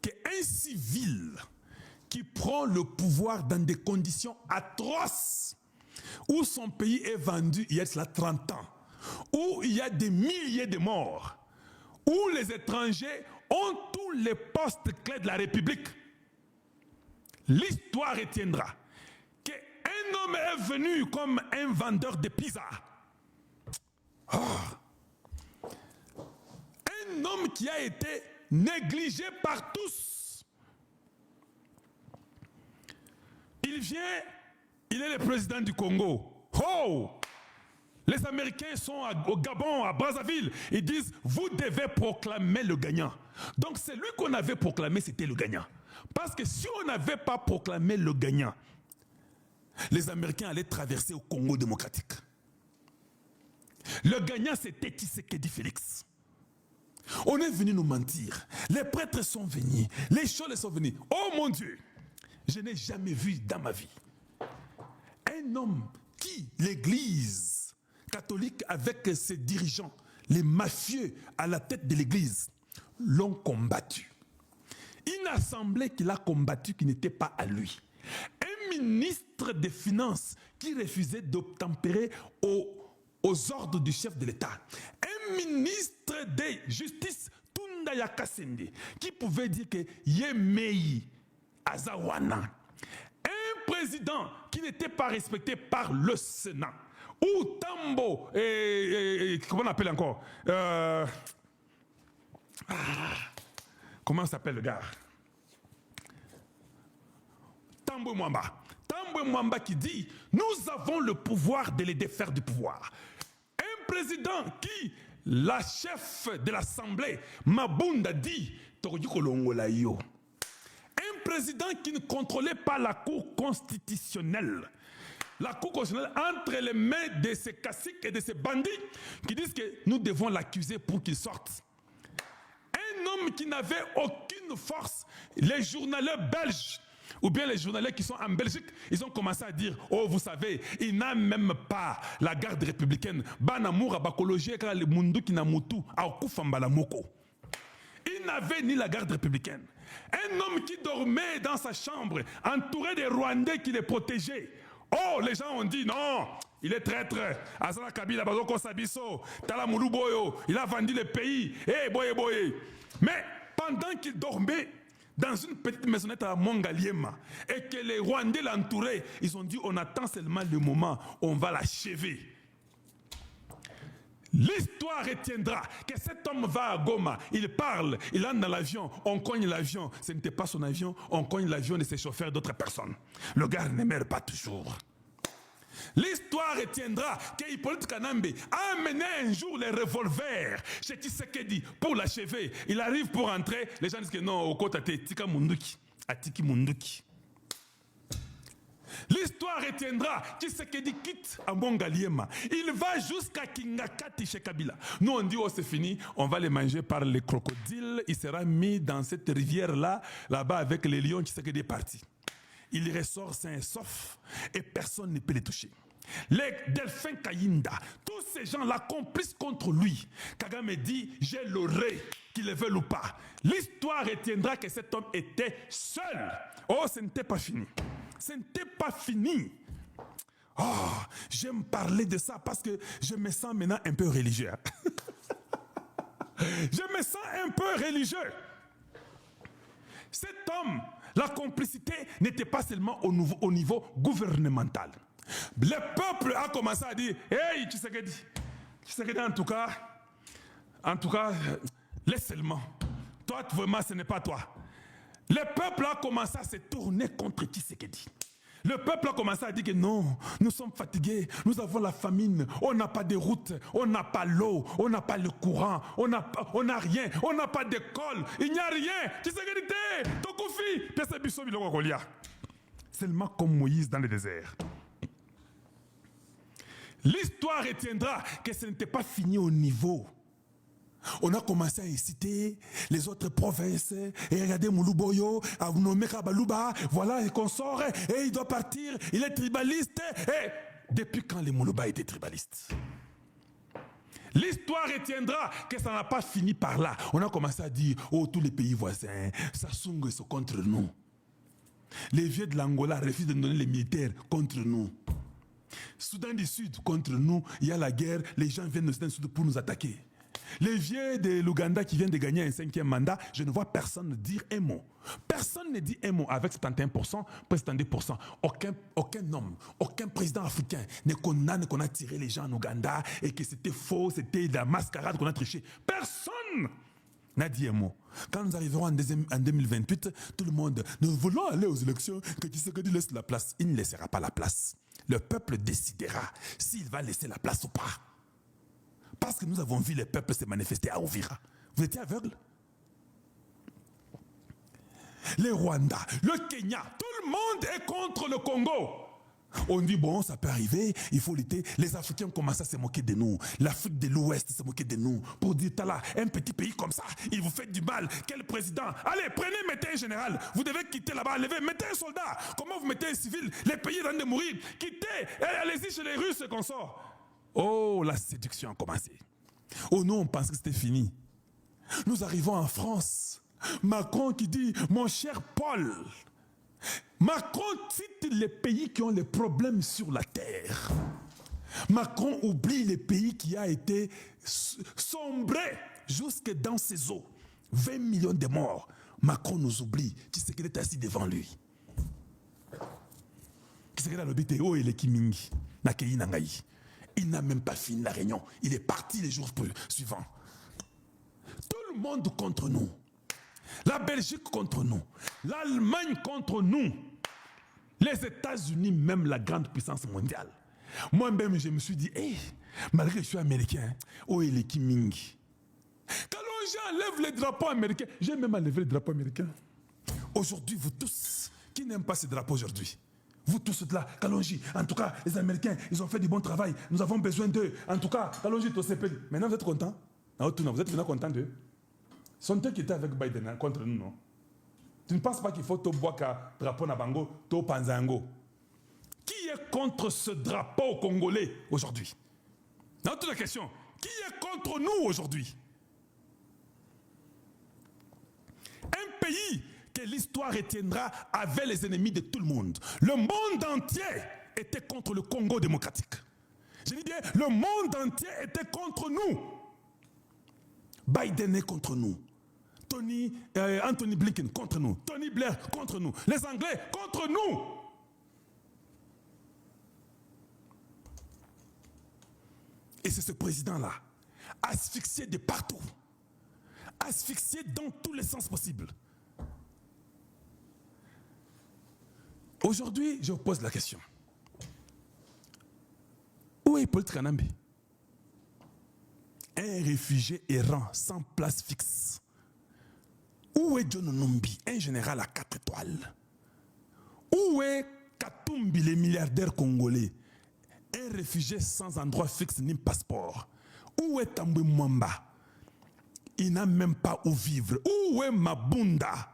qu'un civil qui prend le pouvoir dans des conditions atroces, où son pays est vendu il y a cela 30 ans, où il y a des milliers de morts, où les étrangers ont tous les postes clés de la République, l'histoire retiendra qu'un homme est venu comme un vendeur de pizza. Un homme qui a été négligé par tous. Il vient, il est le président du Congo. Oh! Les Américains sont au Gabon, à Brazzaville. Ils disent, vous devez proclamer le gagnant. Donc c'est lui qu'on avait proclamé, c'était le gagnant. Parce que si on n'avait pas proclamé le gagnant, les Américains allaient traverser au Congo démocratique. Le gagnant, c'était Tshisekedi Félix. On est venu nous mentir. Les prêtres sont venus. Les choses sont venus. Oh mon Dieu, je n'ai jamais vu dans ma vie un homme qui, l'Église catholique avec ses dirigeants, les mafieux à la tête de l'église, l'ont combattu. Une assemblée qu'il a combattue qui n'était pas à lui. Un ministre des Finances qui refusait d'obtempérer aux ordres du chef de l'État. Un ministre de Justice, Tunda Yakasende, qui pouvait dire que Yemei Azawana. Un président qui n'était pas respecté par le Sénat. Ou Tambo, comment on appelle encore comment s'appelle le gars? Tambo Mwamba. Tambo Mwamba qui dit, nous avons le pouvoir de les défaire du pouvoir. Un président qui, la chef de l'Assemblée, Mabunda dit, un président qui ne contrôlait pas la Cour constitutionnelle. La Cour constitutionnelle entre les mains de ces caciques et de ces bandits qui disent que nous devons l'accuser pour qu'il sorte. Un homme qui n'avait aucune force. Les journalistes belges, ou bien les journalistes qui sont en Belgique, ils ont commencé à dire, oh vous savez, il n'a même pas la garde républicaine. Il n'avait ni la garde républicaine. Un homme qui dormait dans sa chambre, entouré des Rwandais qui les protégeaient. Oh, les gens ont dit non, il est traître. Azala Kabila, Bazoko Sabiso, Tala Boyo, il a vendu le pays. Eh, boye, boye. Mais pendant qu'il dormait dans une petite maisonnette à Mongaliema et que les Rwandais l'entouraient, ils ont dit on attend seulement le moment où on va l'achever. L'histoire retiendra que cet homme va à Goma, il parle, il entre dans l'avion, on cogne l'avion. Ce n'était pas son avion, on cogne l'avion de ses chauffeurs d'autres personnes. Le gars ne meurt pas toujours. L'histoire retiendra qu'Hippolyte Kanambe a amené un jour les revolvers chez Tshisekedi pour l'achever. Il arrive pour entrer, les gens disent que non, au côté de Tika Munduki, Atiki Munduki. L'histoire retiendra Tshisekedi quitte à Mongaliema. Il va jusqu'à Kingakati chez Kabila. Nous on dit oh c'est fini, on va les manger par les crocodiles. Il sera mis dans cette rivière-là, là-bas avec les lions. Tshisekedi est parti. Il ressort sain et sauf et personne ne peut les toucher. Les Delphin Kayinda, tous ces gens l'accomplissent contre lui. Kagame dit, j'ai l'oreille, qu'il le veuille ou pas. L'histoire retiendra que cet homme était seul. Oh, ce n'était pas fini. Ce n'était pas fini. Oh, j'aime parler de ça parce que je me sens maintenant un peu religieux. Je me sens un peu religieux. Cet homme, la complicité n'était pas seulement au niveau gouvernemental. Le peuple a commencé à dire, hey, Tshisekedi, en tout cas, laisse seulement. Toi, vraiment, ce n'est pas toi. Le peuple a commencé à se tourner contre Tshisekedi. Le peuple a commencé à dire que non, nous sommes fatigués, nous avons la famine, on n'a pas de route, on n'a pas l'eau, on n'a pas le courant, on n'a rien, on n'a pas d'école, il n'y a rien. Tshisekedi, Tokofi, seulement comme Moïse dans le désert. L'histoire retiendra que ce n'était pas fini au niveau. On a commencé à inciter les autres provinces et regardez Moulouboyo, à nommer Kabalouba, voilà et consort, et il doit partir, il est tribaliste. Et depuis quand les Moulouba étaient tribalistes? L'histoire retiendra que ça n'a pas fini par là. On a commencé à dire, oh tous les pays voisins, Sassou sont contre nous. Les vieux de l'Angola refusent de donner les militaires contre nous. Soudan du Sud contre nous, il y a la guerre, les gens viennent au Soudan du Sud pour nous attaquer. Les vieux de l'Ouganda qui viennent de gagner un 5e mandat, je ne vois personne dire un mot. Personne ne dit un mot avec 71%, presque 70%. Aucun homme, aucun président africain ne condamne qu'on a tiré les gens en Ouganda et que c'était faux, c'était de la mascarade qu'on a triché. Personne n'a dit un mot. Quand nous arriverons en 2028, tout le monde, nous voulons aller aux élections, que Tshisekedi laisse la place. Il ne laissera pas la place. Le peuple décidera s'il va laisser la place ou pas. Parce que nous avons vu les peuples se manifester à Ouvira. Vous étiez aveugles? Les Rwandais, le Kenya, tout le monde est contre le Congo. On dit, bon, ça peut arriver, il faut lutter. Les Africains commencent à se moquer de nous. L'Afrique de l'Ouest se moquer de nous. Pour dire, t'as là, un petit pays comme ça, il vous fait du mal. Quel président? Allez, prenez, mettez un général. Vous devez quitter là-bas, levez, mettez un soldat. Comment vous mettez un civil? Les pays sont en train de mourir. Quittez, allez-y chez les Russes qu'on sort. Oh, la séduction a commencé. Oh non, on pense que c'était fini. Nous arrivons en France. Macron qui dit, mon cher Paul, Macron cite les pays qui ont les problèmes sur la terre. Macron oublie les pays qui a été sombré jusque dans ses eaux. 20 millions de morts. Macron nous oublie. Tshisekedi est assis devant lui. Tshisekedi a l'obité, oh, il est Kimingi. Il n'a même pas fini la réunion. Il est parti les jours suivants. Tout le monde contre nous. La Belgique contre nous. L'Allemagne contre nous. Les États-Unis, même la grande puissance mondiale. Moi-même, je me suis dit, hey, malgré que je suis américain, oh, il est Kimingi. Quand j'enlève les drapeaux américains, j'ai même enlevé les drapeaux américains. Aujourd'hui, vous tous, qui n'aiment pas ces drapeaux aujourd'hui, vous tous là, Kalonji, en tout cas, les Américains, ils ont fait du bon travail. Nous avons besoin d'eux. En tout cas, Kalonji, maintenant, vous êtes contents? Vous êtes vraiment contents d'eux? Ce sont eux qui étaient avec Biden contre nous, non? Tu ne penses pas qu'il faut boire un drapeau Nabango, to Panzango? Qui est contre ce drapeau congolais aujourd'hui? Dans toute la question, qui est contre nous aujourd'hui? Un pays que l'histoire retiendra avec les ennemis de tout le monde. Le monde entier était contre le Congo démocratique. Je dis bien, le monde entier était contre nous. Biden est contre nous. Anthony Blinken contre nous. Tony Blair contre nous. Les Anglais contre nous. Et c'est ce président-là, asphyxié de partout, asphyxié dans tous les sens possibles. Aujourd'hui, je vous pose la question. Où est Hippolyte Kanambe? Un réfugié errant sans place fixe. Où est John Numbi, un général à 4 étoiles? Où est Katumbi, le milliardaire congolais? Un réfugié sans endroit fixe ni passeport. Où est Tambwe Mwamba? Il n'a même pas où vivre. Où est Mabunda?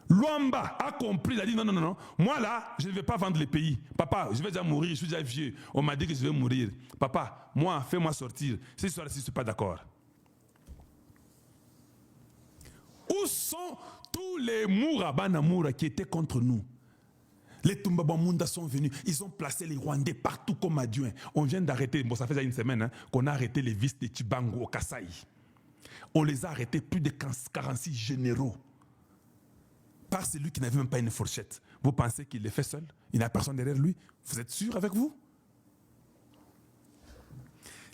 Luamba a compris, il a dit non, non, non, non. Moi là, je ne vais pas vendre les pays. Papa, je vais déjà mourir, je suis déjà vieux. On m'a dit que je vais mourir. Papa, moi, fais-moi sortir. Cette histoire-ci, je ne suis pas d'accord. Où sont tous les Moura qui étaient contre nous? Les Tumbabamunda sont venus, ils ont placé les Rwandais partout comme adjoints. On vient d'arrêter, bon ça fait déjà une semaine, qu'on a arrêté les vices de Chibango au Kasaï. On les a arrêtés, plus de 46 généraux. Par celui qui n'avait même pas une fourchette. Vous pensez qu'il les fait seul? Il n'a personne derrière lui? Vous êtes sûr avec vous?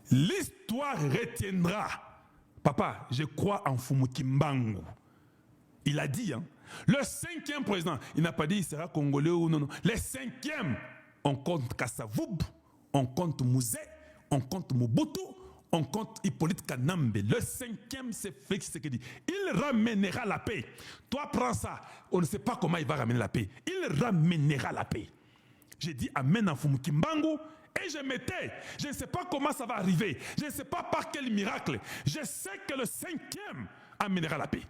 L'histoire retiendra. Papa, je crois en Fumukimbangu. Il a dit, hein, le 5e président, il n'a pas dit il sera congolais ou non, non. Le 5e, on compte Kassavoub, on compte Mouzé, on compte Mobutu, on compte Hippolyte Kanambe. Le 5e, c'est Félix Tshisekedi. Il ramènera la paix. Toi, prends ça. On ne sait pas comment il va ramener la paix. Il ramènera la paix. J'ai dit Amen en Fumukimbangu et je mettais. Je ne sais pas comment ça va arriver. Je ne sais pas par quel miracle. Je sais que le 5e amènera la paix.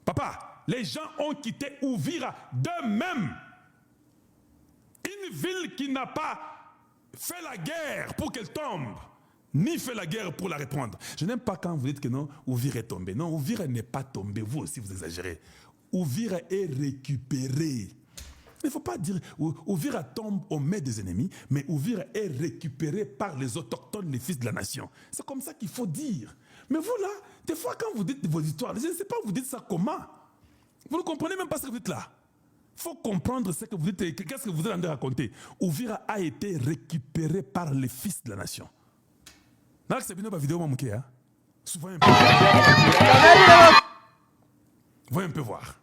Papa, les gens ont quitté Uvira d'eux-mêmes. Une ville qui n'a pas fait la guerre pour qu'elle tombe, ni fait la guerre pour la reprendre. Je n'aime pas quand vous dites que non, Uvira est tombé. Non, Uvira n'est pas tombé. Vous aussi, vous exagérez. Uvira est récupéré. Il ne faut pas dire Uvira tombe aux mains des ennemis, mais Uvira est récupéré par les autochtones, les fils de la nation. C'est comme ça qu'il faut dire. Mais vous là, des fois quand vous dites vos histoires, je ne sais pas vous dites ça comment. Vous ne comprenez même pas ce que vous dites là. Il faut comprendre ce que vous dites, qu'est-ce que vous êtes en train de raconter. Uvira a été récupéré par les fils de la nation. Là, c'est bien ma vidéo, mon hein. Souvent un peu. Voyez un peu voir.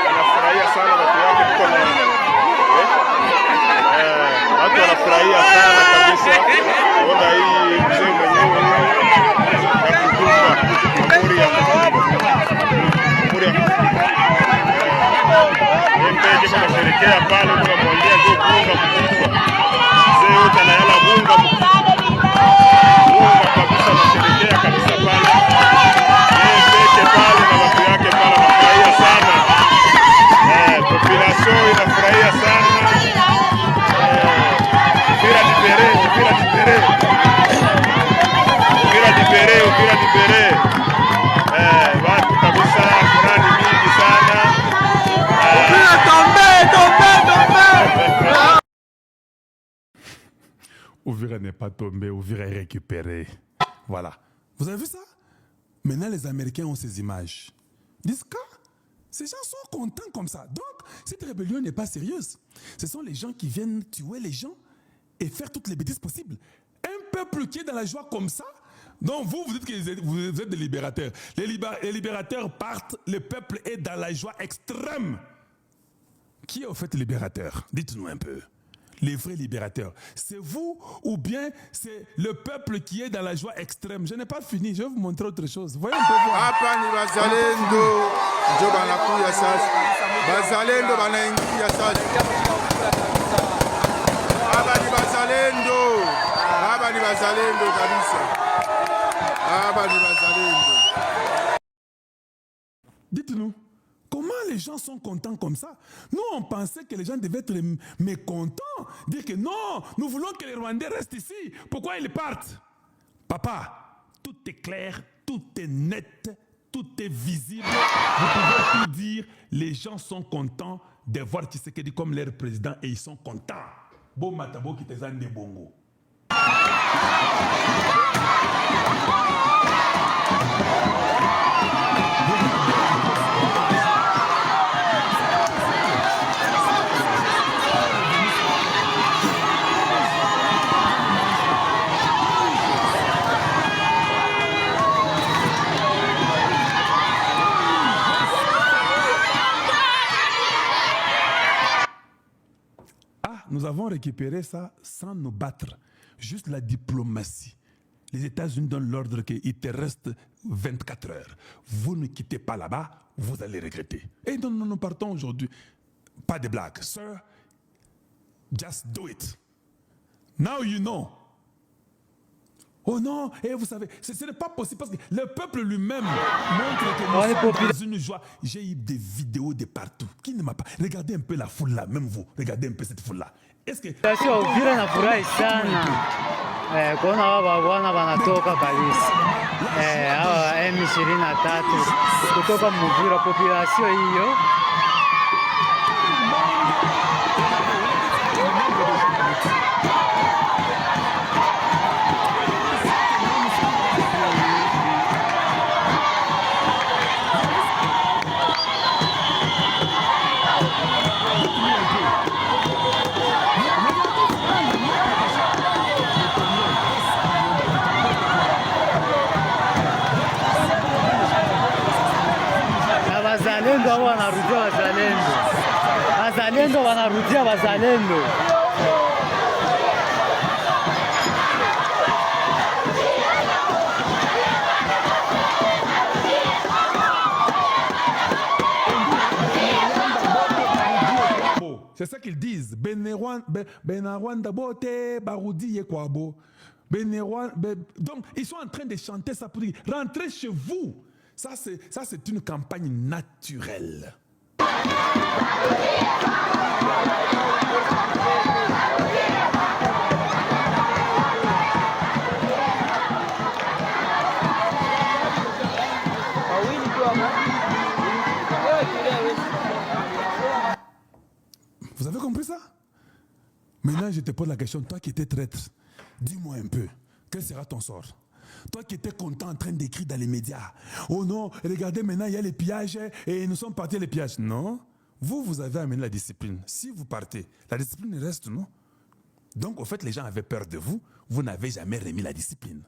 Wanafurahia sana kabisa kuona hii mzee mwenyewe na kutunga Jamhuri ya Mpeje kama sherekea pale tunamwambia ndio kuunga mkubwa mzee yote anayala bunga kabisa na sherekea kabisa pale yeye peke pale na watu yake pale wanafurahia sana population pas tombé, Uvira est récupéré. Voilà. Vous avez vu ça? Maintenant, les Américains ont ces images. Ils disent que ces gens sont contents comme ça. Donc, cette rébellion n'est pas sérieuse. Ce sont les gens qui viennent tuer les gens et faire toutes les bêtises possibles. Un peuple qui est dans la joie comme ça, donc vous dites que vous êtes des libérateurs. Les libérateurs partent, le peuple est dans la joie extrême. Qui est au fait libérateur? Dites-nous un peu. Les vrais libérateurs. C'est vous ou bien c'est le peuple qui est dans la joie extrême? Je n'ai pas fini, je vais vous montrer autre chose. Voyez un peu voir. Hapa ni bazalendo njo banakuya sasa. Bazalendo banaingia sasa. Hapa ni bazalendo. Hapa ni bazalendo kabisa. Hapa ni bazalendo. Dites-nous, comment les gens sont contents comme ça? Nous, on pensait que les gens devaient être mécontents, dire que non, nous voulons que les Rwandais restent ici. Pourquoi ils partent? Papa, tout est clair, tout est net, tout est visible. Vous pouvez tout dire, les gens sont contents de voir Tshisekedi comme leur président et ils sont contents. Bon matabo qui te zande bongo. Nous avons récupéré ça sans nous battre. Juste la diplomatie. Les États-Unis donnent l'ordre qu'il te reste 24 heures. Vous ne quittez pas là-bas, vous allez regretter. Et donc nous partons aujourd'hui. Pas de blague. Sir, just do it. Now you know. Oh non, et vous savez, ce n'est pas possible parce que le peuple lui-même montre que nous sommes dans une joie. J'ai eu des vidéos de partout. Qui ne m'a pas... Regardez un peu la foule là, même vous. Regardez un peu cette foule là. Est-ce que... Uvira nafurahi sana kuona hawa bwana wanatoka kabisa. Hawa M23 kutoka Uvira, population hiyo. Wazalendo hao wanarudia wazalendo. Wazalendo wanarudia wazalendo. C'est ça qu'ils disent. Benarwanda bote, Baroudi yekwabo. Donc, ils sont en train de chanter ça pour dire rentrez chez vous. Ça, c'est une campagne naturelle. Vous avez compris ça? Maintenant, je te pose la question, toi qui étais traître, dis-moi un peu, quel sera ton sort? Toi qui étais content en train d'écrire dans les médias. Oh non, regardez maintenant, il y a les pillages et nous sommes partis les pillages. Non, vous avez amené la discipline. Si vous partez, la discipline reste, non? Donc, au fait, les gens avaient peur de vous. Vous n'avez jamais remis la discipline.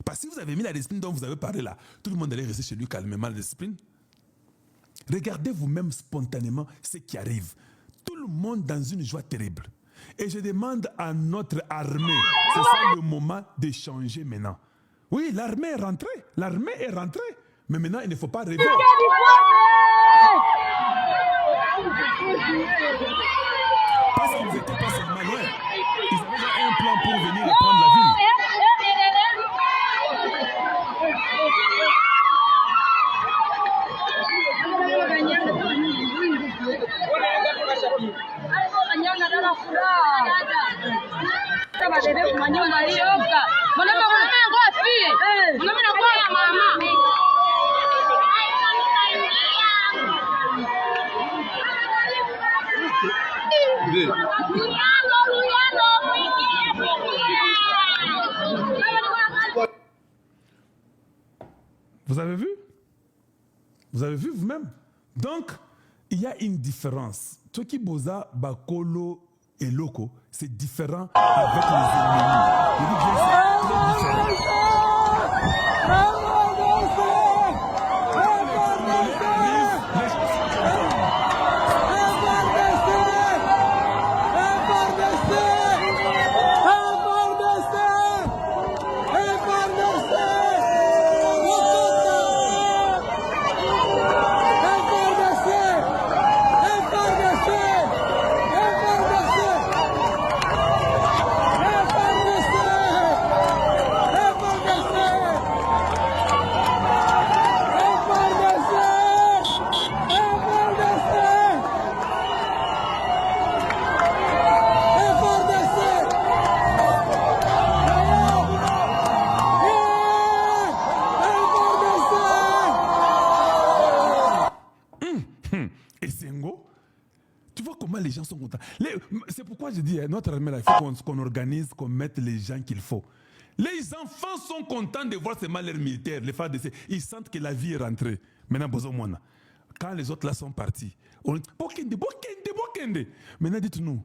Parce que si vous avez mis la discipline dont vous avez parlé là, tout le monde allait rester chez lui calmement la discipline. Regardez vous-même spontanément ce qui arrive. Tout le monde dans une joie terrible. Et je demande à notre armée, c'est ça le moment de changer maintenant. Oui, l'armée est rentrée. L'armée est rentrée. Mais maintenant, il ne faut pas rêver. Parce qu'ils n'étaient pas seulement loin. Ils avaient un plan pour venir reprendre la ville. Vous avez vu? Vous avez vu vous-même? Donc, il y a une différence. Ce qui boza bakolo et loco, c'est différent avec les ennemis. Je dis bien, c'est très différent. Les gens sont contents. C'est pourquoi je dis, notre armée, il faut qu'on organise, qu'on mette les gens qu'il faut. Les enfants sont contents de voir ces malheurs militaires, les FARDC. Ils sentent que la vie est rentrée. Maintenant, quand les autres là sont partis, on dit, Bokende. Maintenant, dites-nous,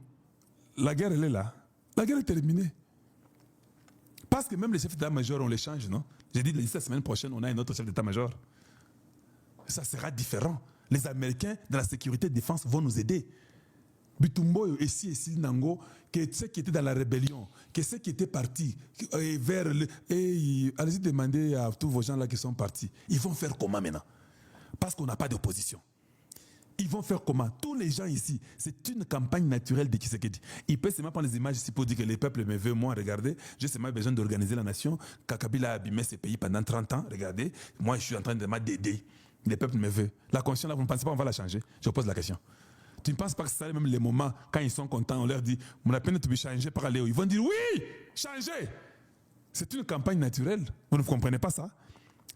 la guerre, elle est là. La guerre est terminée. Parce que même les chefs d'état-major, on les change, non? J'ai dit, la semaine prochaine, on a un autre chef d'état-major. Ça sera différent. Les Américains de la sécurité et de défense vont nous aider. Bitumbo et si Nango, que ceux qui étaient dans la rébellion, que ceux qui étaient partis vers le. Allez-y demander à tous vos gens là qui sont partis. Ils vont faire comment maintenant? Parce qu'on n'a pas d'opposition. Ils vont faire comment? Tous les gens ici, c'est une campagne naturelle de Tshisekedi. Il peut seulement prendre les images ici pour dire que les peuples me veulent, moi, regardez, j'ai seulement besoin d'organiser la nation. Kabila a abîmé ces pays pendant 30 ans, regardez, moi je suis en train de m'aider. Les peuples me veulent. La conscience là, vous ne pensez pas qu'on va la changer? Je pose la question. Tu ne penses pas que c'est ça même les moments quand ils sont contents, on leur dit, on a peine de changer par Léo. Ils vont dire oui, changer. C'est une campagne naturelle. Vous ne comprenez pas ça?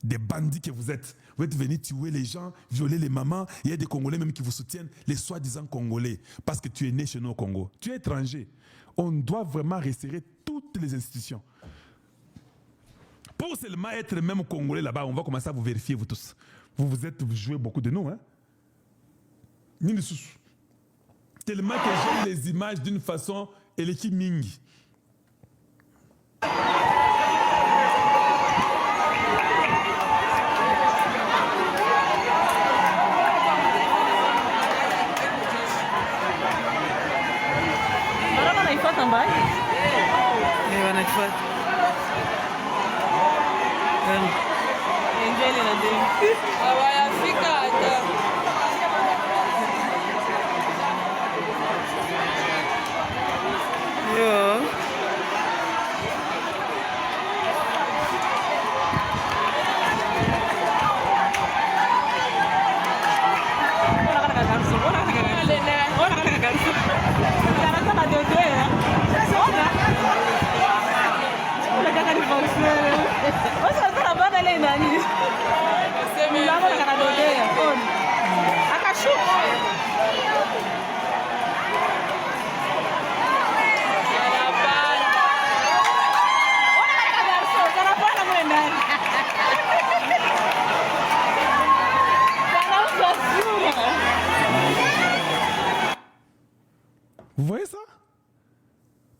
Des bandits que vous êtes venus tuer les gens, violer les mamans. Il y a des Congolais même qui vous soutiennent, les soi-disant Congolais, parce que tu es né chez nous au Congo. Tu es étranger. On doit vraiment resserrer toutes les institutions. Pour seulement être même Congolais là-bas, on va commencer à vous vérifier, vous tous. Vous jouez beaucoup de nous, hein? Tellement que j'aime les images d'une façon eleki mingi. Vous voyez ça?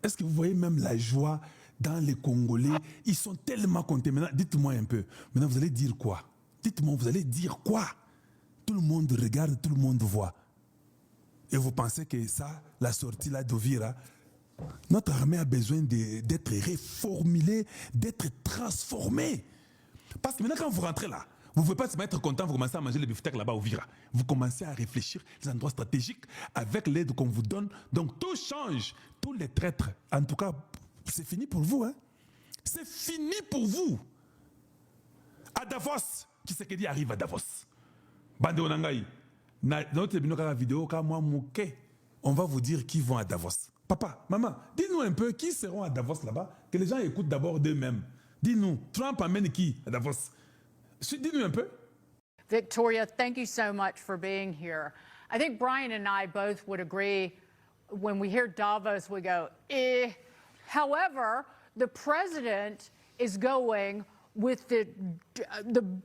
Est-ce que vous voyez même la joie dans les Congolais? Ils sont tellement contents. Maintenant, dites-moi un peu. Maintenant, vous allez dire quoi? Dites-moi, vous allez dire quoi? Tout le monde regarde, tout le monde voit. Et vous pensez que ça, la sortie là d'Ovira, notre armée a besoin d'être reformulée, d'être transformée. Parce que maintenant, quand vous rentrez là, vous ne pouvez pas se mettre content, vous commencez à manger les beefsteaks là-bas au Vira. Vous commencez à réfléchir les endroits stratégiques avec l'aide qu'on vous donne. Donc tout change. Tous les traîtres, en tout cas, c'est fini pour vous. Hein? C'est fini pour vous. À Davos, Tshisekedi arrive à Davos. Bande Onangaï, dans notre vidéo, on va vous dire qui vont à Davos. Papa, maman, dis-nous un peu qui seront à Davos là-bas, que les gens écoutent d'abord d'eux-mêmes. Dis-nous, Trump amène qui à Davos? Dis-nous un peu. Victoria, thank you so much for being here. I think Brian and I both would agree when we hear Davos, we go, eh. However, the president is going with the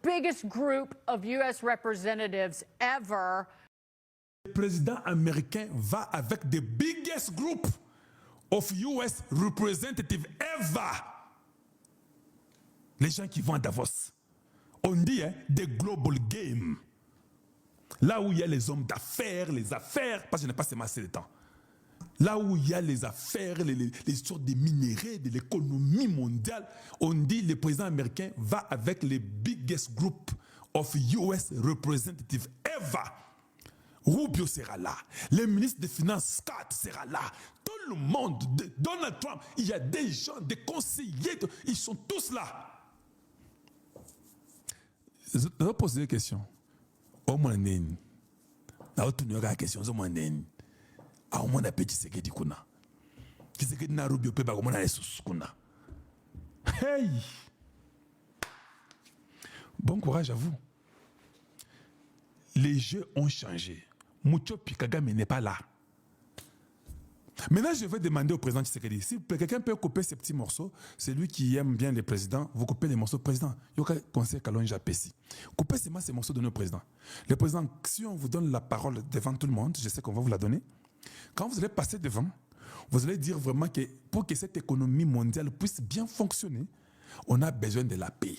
biggest group of U.S. representatives ever. Le président américain va avec the biggest group of US representatives ever. Les gens qui vont à Davos. On dit the global game. Là où il y a les hommes d'affaires, les affaires, parce que je n'ai pas seulement assez de temps. Là où il y a les affaires, les histoires des minéraux, de l'économie mondiale, on dit le président américain va avec les biggest group of US representatives ever. Rubio sera là, le ministre des Finances Scott sera là, tout le monde, Donald Trump, il y a des gens, des conseillers, ils sont tous là. Je vais poser des questions. Au moins, je vais tourner la question. Au moins, au moins, Tshisekedi kuna. Tshisekedi na Rubio pe ba ko mona Jesus kuna. Hey! Bon courage à vous. Les jeux ont changé. Muchopi Kagame n'est pas là. Maintenant, je vais demander au président Tshisekedi, si quelqu'un peut couper ces petits morceaux, c'est lui qui aime bien les présidents, vous coupez les morceaux. Président, Yoka conseil Kalonja Pessi. Coupez seulement ces morceaux de nos présidents. Le président, si on vous donne la parole devant tout le monde, je sais qu'on va vous la donner, quand vous allez passer devant, vous allez dire vraiment que pour que cette économie mondiale puisse bien fonctionner, on a besoin de la paix.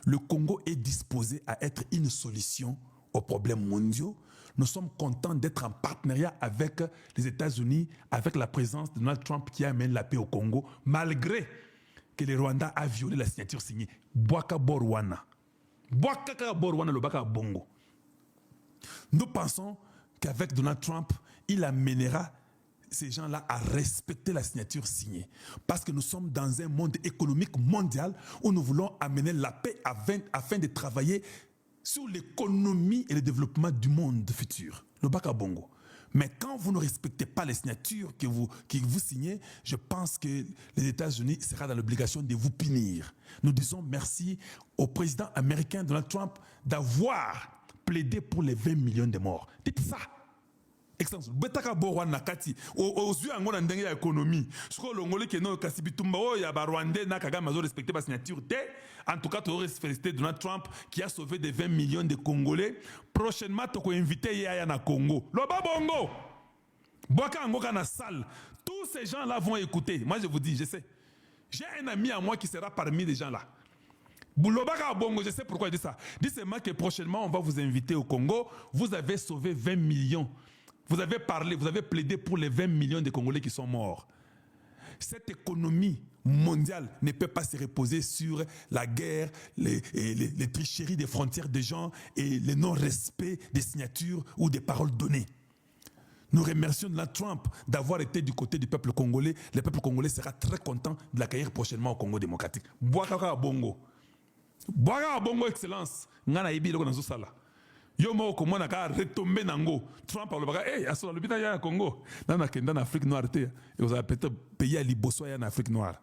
Le Congo est disposé à être une solution aux problèmes mondiaux. Nous sommes contents d'être en partenariat avec les États-Unis, avec la présence de Donald Trump qui amène la paix au Congo, malgré que le Rwanda a violé la signature signée. Bwaka Borwana. Bwaka Borwana, le Baka Bongo. Nous pensons qu'avec Donald Trump, il amènera ces gens-là à respecter la signature signée. Parce que nous sommes dans un monde économique mondial où nous voulons amener la paix afin de travailler sur l'économie et le développement du monde futur, le Baka Bongo. Mais quand vous ne respectez pas les signatures que vous signez, je pense que les États-Unis seront dans l'obligation de vous punir. Nous disons merci au président américain Donald Trump d'avoir plaidé pour les 20 millions de morts. Dites ça. Excellence. Betaka borwa nakati ozui yango na ndenge ya économie. Siko longole ke no kasi bitumba o ya ba Rwandais na Kagame zo respecter ba signature té. En tout cas, tu aurais félicité Donald Trump qui a sauvé des 20 millions de Congolais. Prochainement, tu vas inviter Yaya na Congo. Loba Bongo. Boaka Angoka na salle. Tous ces gens-là vont écouter. Moi, je vous dis, je sais. J'ai un ami à moi qui sera parmi les gens-là. Boulobaka Bongo, je sais pourquoi je dis ça. Dites-moi que prochainement, on va vous inviter au Congo. Vous avez sauvé 20 millions. Vous avez parlé, vous avez plaidé pour les 20 millions de Congolais qui sont morts. Cette économie mondiale ne peut pas se reposer sur la guerre, les tricheries des frontières des gens et le non-respect des signatures ou des paroles données. Nous remercions Donald Trump d'avoir été du côté du peuple congolais. Le peuple congolais sera très content de l'accueillir prochainement au Congo démocratique. Boakaka Bongo. Boakaka Bongo, excellence. Ngana ibi loko nazo sala. Yo mo komona ka retomber nango. Trump a le baga eh aso le bita ya Congo. Dans kenda na Afrique noire te. Et vous avez peut-être payé à Liboso ya na Afrique noire.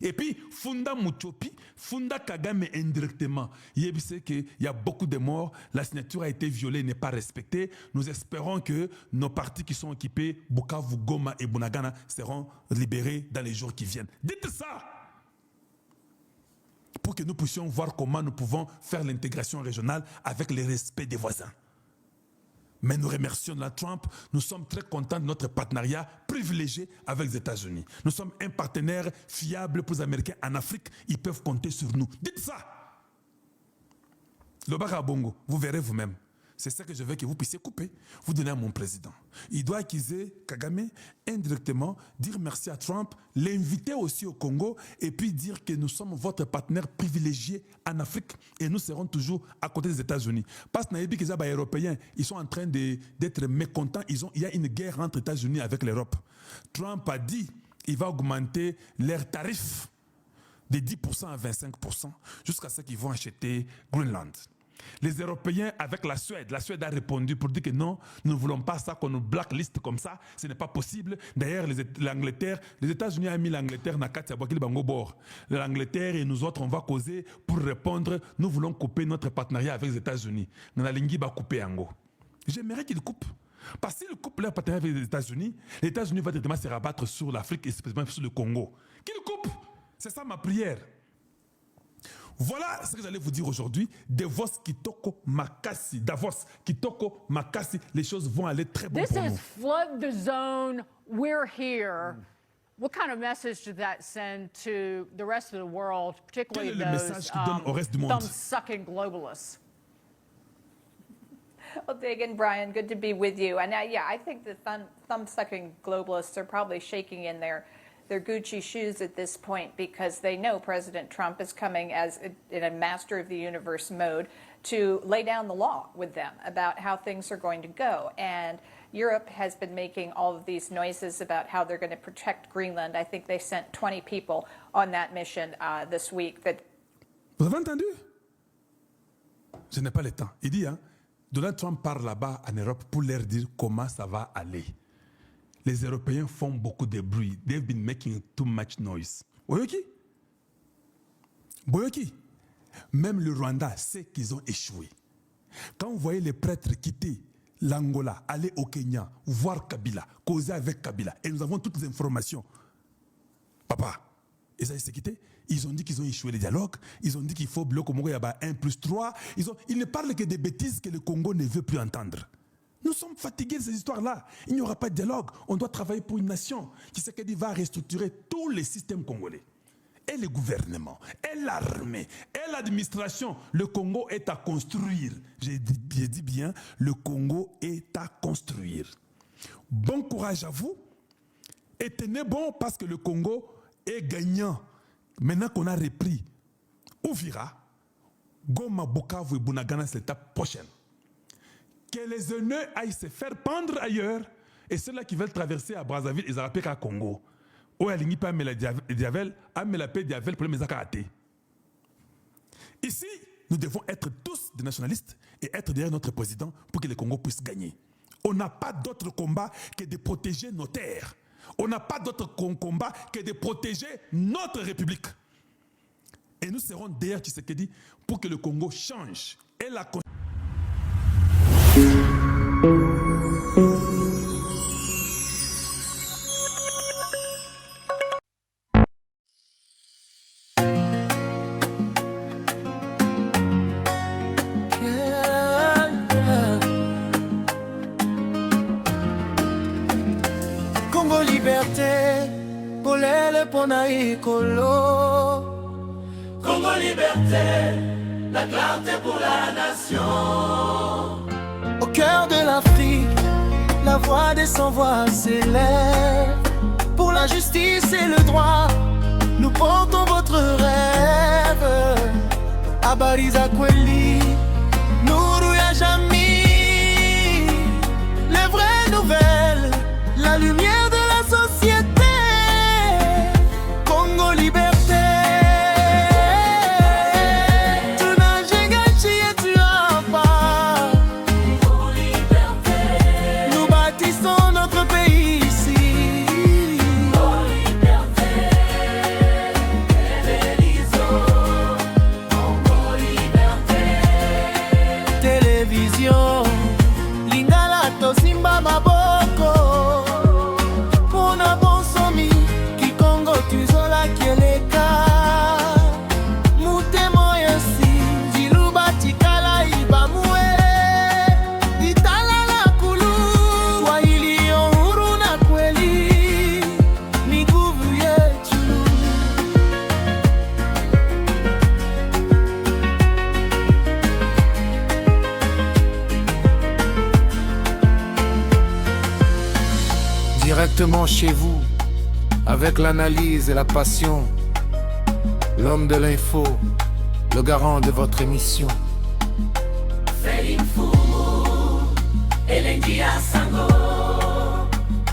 Et puis Funda Muchopi, Funda Kagame indirectement. Il sait qu'il y a beaucoup de morts, la signature a été violée, n'est pas respectée. Nous espérons que nos partis qui sont occupés, Bukavu, Goma et Bunagana, seront libérés dans les jours qui viennent. Dites ça! Pour que nous puissions voir comment nous pouvons faire l'intégration régionale avec le respect des voisins. Mais nous remercions Donald Trump, nous sommes très contents de notre partenariat privilégié avec les États-Unis. Nous sommes un partenaire fiable pour les Américains en Afrique, ils peuvent compter sur nous. Dites ça! Le Baka Bongo, vous verrez vous-même. C'est ça que je veux que vous puissiez couper, vous donner à mon président. Il doit accuser Kagame indirectement, dire merci à Trump, l'inviter aussi au Congo et puis dire que nous sommes votre partenaire privilégié en Afrique et nous serons toujours à côté des États-Unis. Parce que les Européens, ils sont en train d'être mécontents. Il y a une guerre entre les États-Unis avec l'Europe. Trump a dit qu'il va augmenter leurs tarifs de 10% à 25% jusqu'à ce qu'ils vont acheter Greenland. Les Européens avec la Suède a répondu pour dire que non, nous ne voulons pas ça, qu'on nous blacklist comme ça, ce n'est pas possible. D'ailleurs, l'Angleterre, les États-Unis ont mis l'Angleterre dans Katia Bokili Bango Bord. L'Angleterre et nous autres, on va causer pour répondre, nous voulons couper notre partenariat avec les États-Unis. Nanalingi va couper Ango. J'aimerais qu'ils coupent. Parce que s'ils coupent leur partenariat avec les États-Unis vont directement se rabattre sur l'Afrique et spécifiquement sur le Congo. Qu'ils coupent. C'est ça ma prière. Voilà ce que j'allais vous dire aujourd'hui. Davos Kitoko Makasi. Davos Kitoko Makasi. Les choses vont aller très bien pour This is nous. flood the zone. We're here. What kind of message does that send to the rest of the world, particularly Quel est le message qu'il donne au reste du monde? thumb-sucking globalists? Well, Dagan, Brian, good to be with you. And I think the thumb-sucking globalists are probably shaking in their Gucci shoes at this point because they know President Trump is coming in a master of the universe mode to lay down the law with them about how things are going to go. And Europe has been making all of these noises about how they're going to protect Greenland. I think they sent 20 people on that mission this week. Vous avez entendu? Je n'ai pas le temps. Il dit, Donald Trump part là-bas en Europe pour leur dire comment ça va aller. Les Européens font beaucoup de bruit. They've been making too much noise. Boyoki? Boyoki? Même le Rwanda sait qu'ils ont échoué. Quand vous voyez les prêtres quitter l'Angola, aller au Kenya, voir Kabila, causer avec Kabila, et nous avons toutes les informations. Papa, et ça, c'est quitté. Ils ont dit qu'ils ont échoué les dialogues. Ils ont dit qu'il faut bloquer au Congo, il y a 1+3. Ils ne parlent que des bêtises que le Congo ne veut plus entendre. Nous sommes fatigués de ces histoires-là. Il n'y aura pas de dialogue. On doit travailler pour une nation qui va restructurer tous les systèmes congolais. Et le gouvernement, et l'armée, et l'administration. Le Congo est à construire. J'ai dit bien, le Congo est à construire. Bon courage à vous. Et tenez bon parce que le Congo est gagnant. Maintenant qu'on a repris Ouvira, Goma, Bukavu et Bunagana, c'est l'étape prochaine. Que les haineux aillent se faire pendre ailleurs et ceux-là qui veulent traverser à Brazzaville, ils appellent à Congo. Ou à l'Igni, pas à Diavel, à la paix Diavel pour les Mezakaraté. Ici, nous devons être tous des nationalistes et être derrière notre président pour que le Congo puisse gagner. On n'a pas d'autre combat que de protéger nos terres. On n'a pas d'autre combat que de protéger notre République. Et nous serons derrière Tshisekedi pour que le Congo change. Et la Congo liberté, polele pona ikolo. Congo liberté, la clarté pour la nation. Au cœur de l'Afrique, la voix des sans-voix s'élève. Pour la justice et le droit, nous portons votre rêve. Abariza Kweli, Nourou Yajami, les vraies nouvelles, la lumière de la société. Congo liberté. Nous bâtissons notre pays ici. Congo liberté. Congo liberté. Télévision Lingala Tosimba Maboko. Pona bonsomi Kikongo tuzola kieleka. Mutemo yosi Jiluba tikala ibamue. Itala la kulu Swahili uhuru na kweli. Ni nguvu yetu. Directement chez vous, avec l'analyse et la passion, l'homme de l'info, le garant de votre émission. Feli Mfumu, Elengi Asango,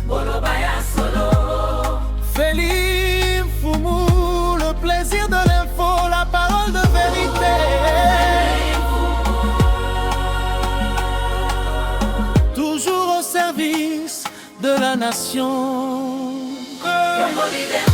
Bolobaya Solo. Feli Mfumu, le plaisir de l'info, la parole de vérité. Toujours au service de la nation. Congo liberté.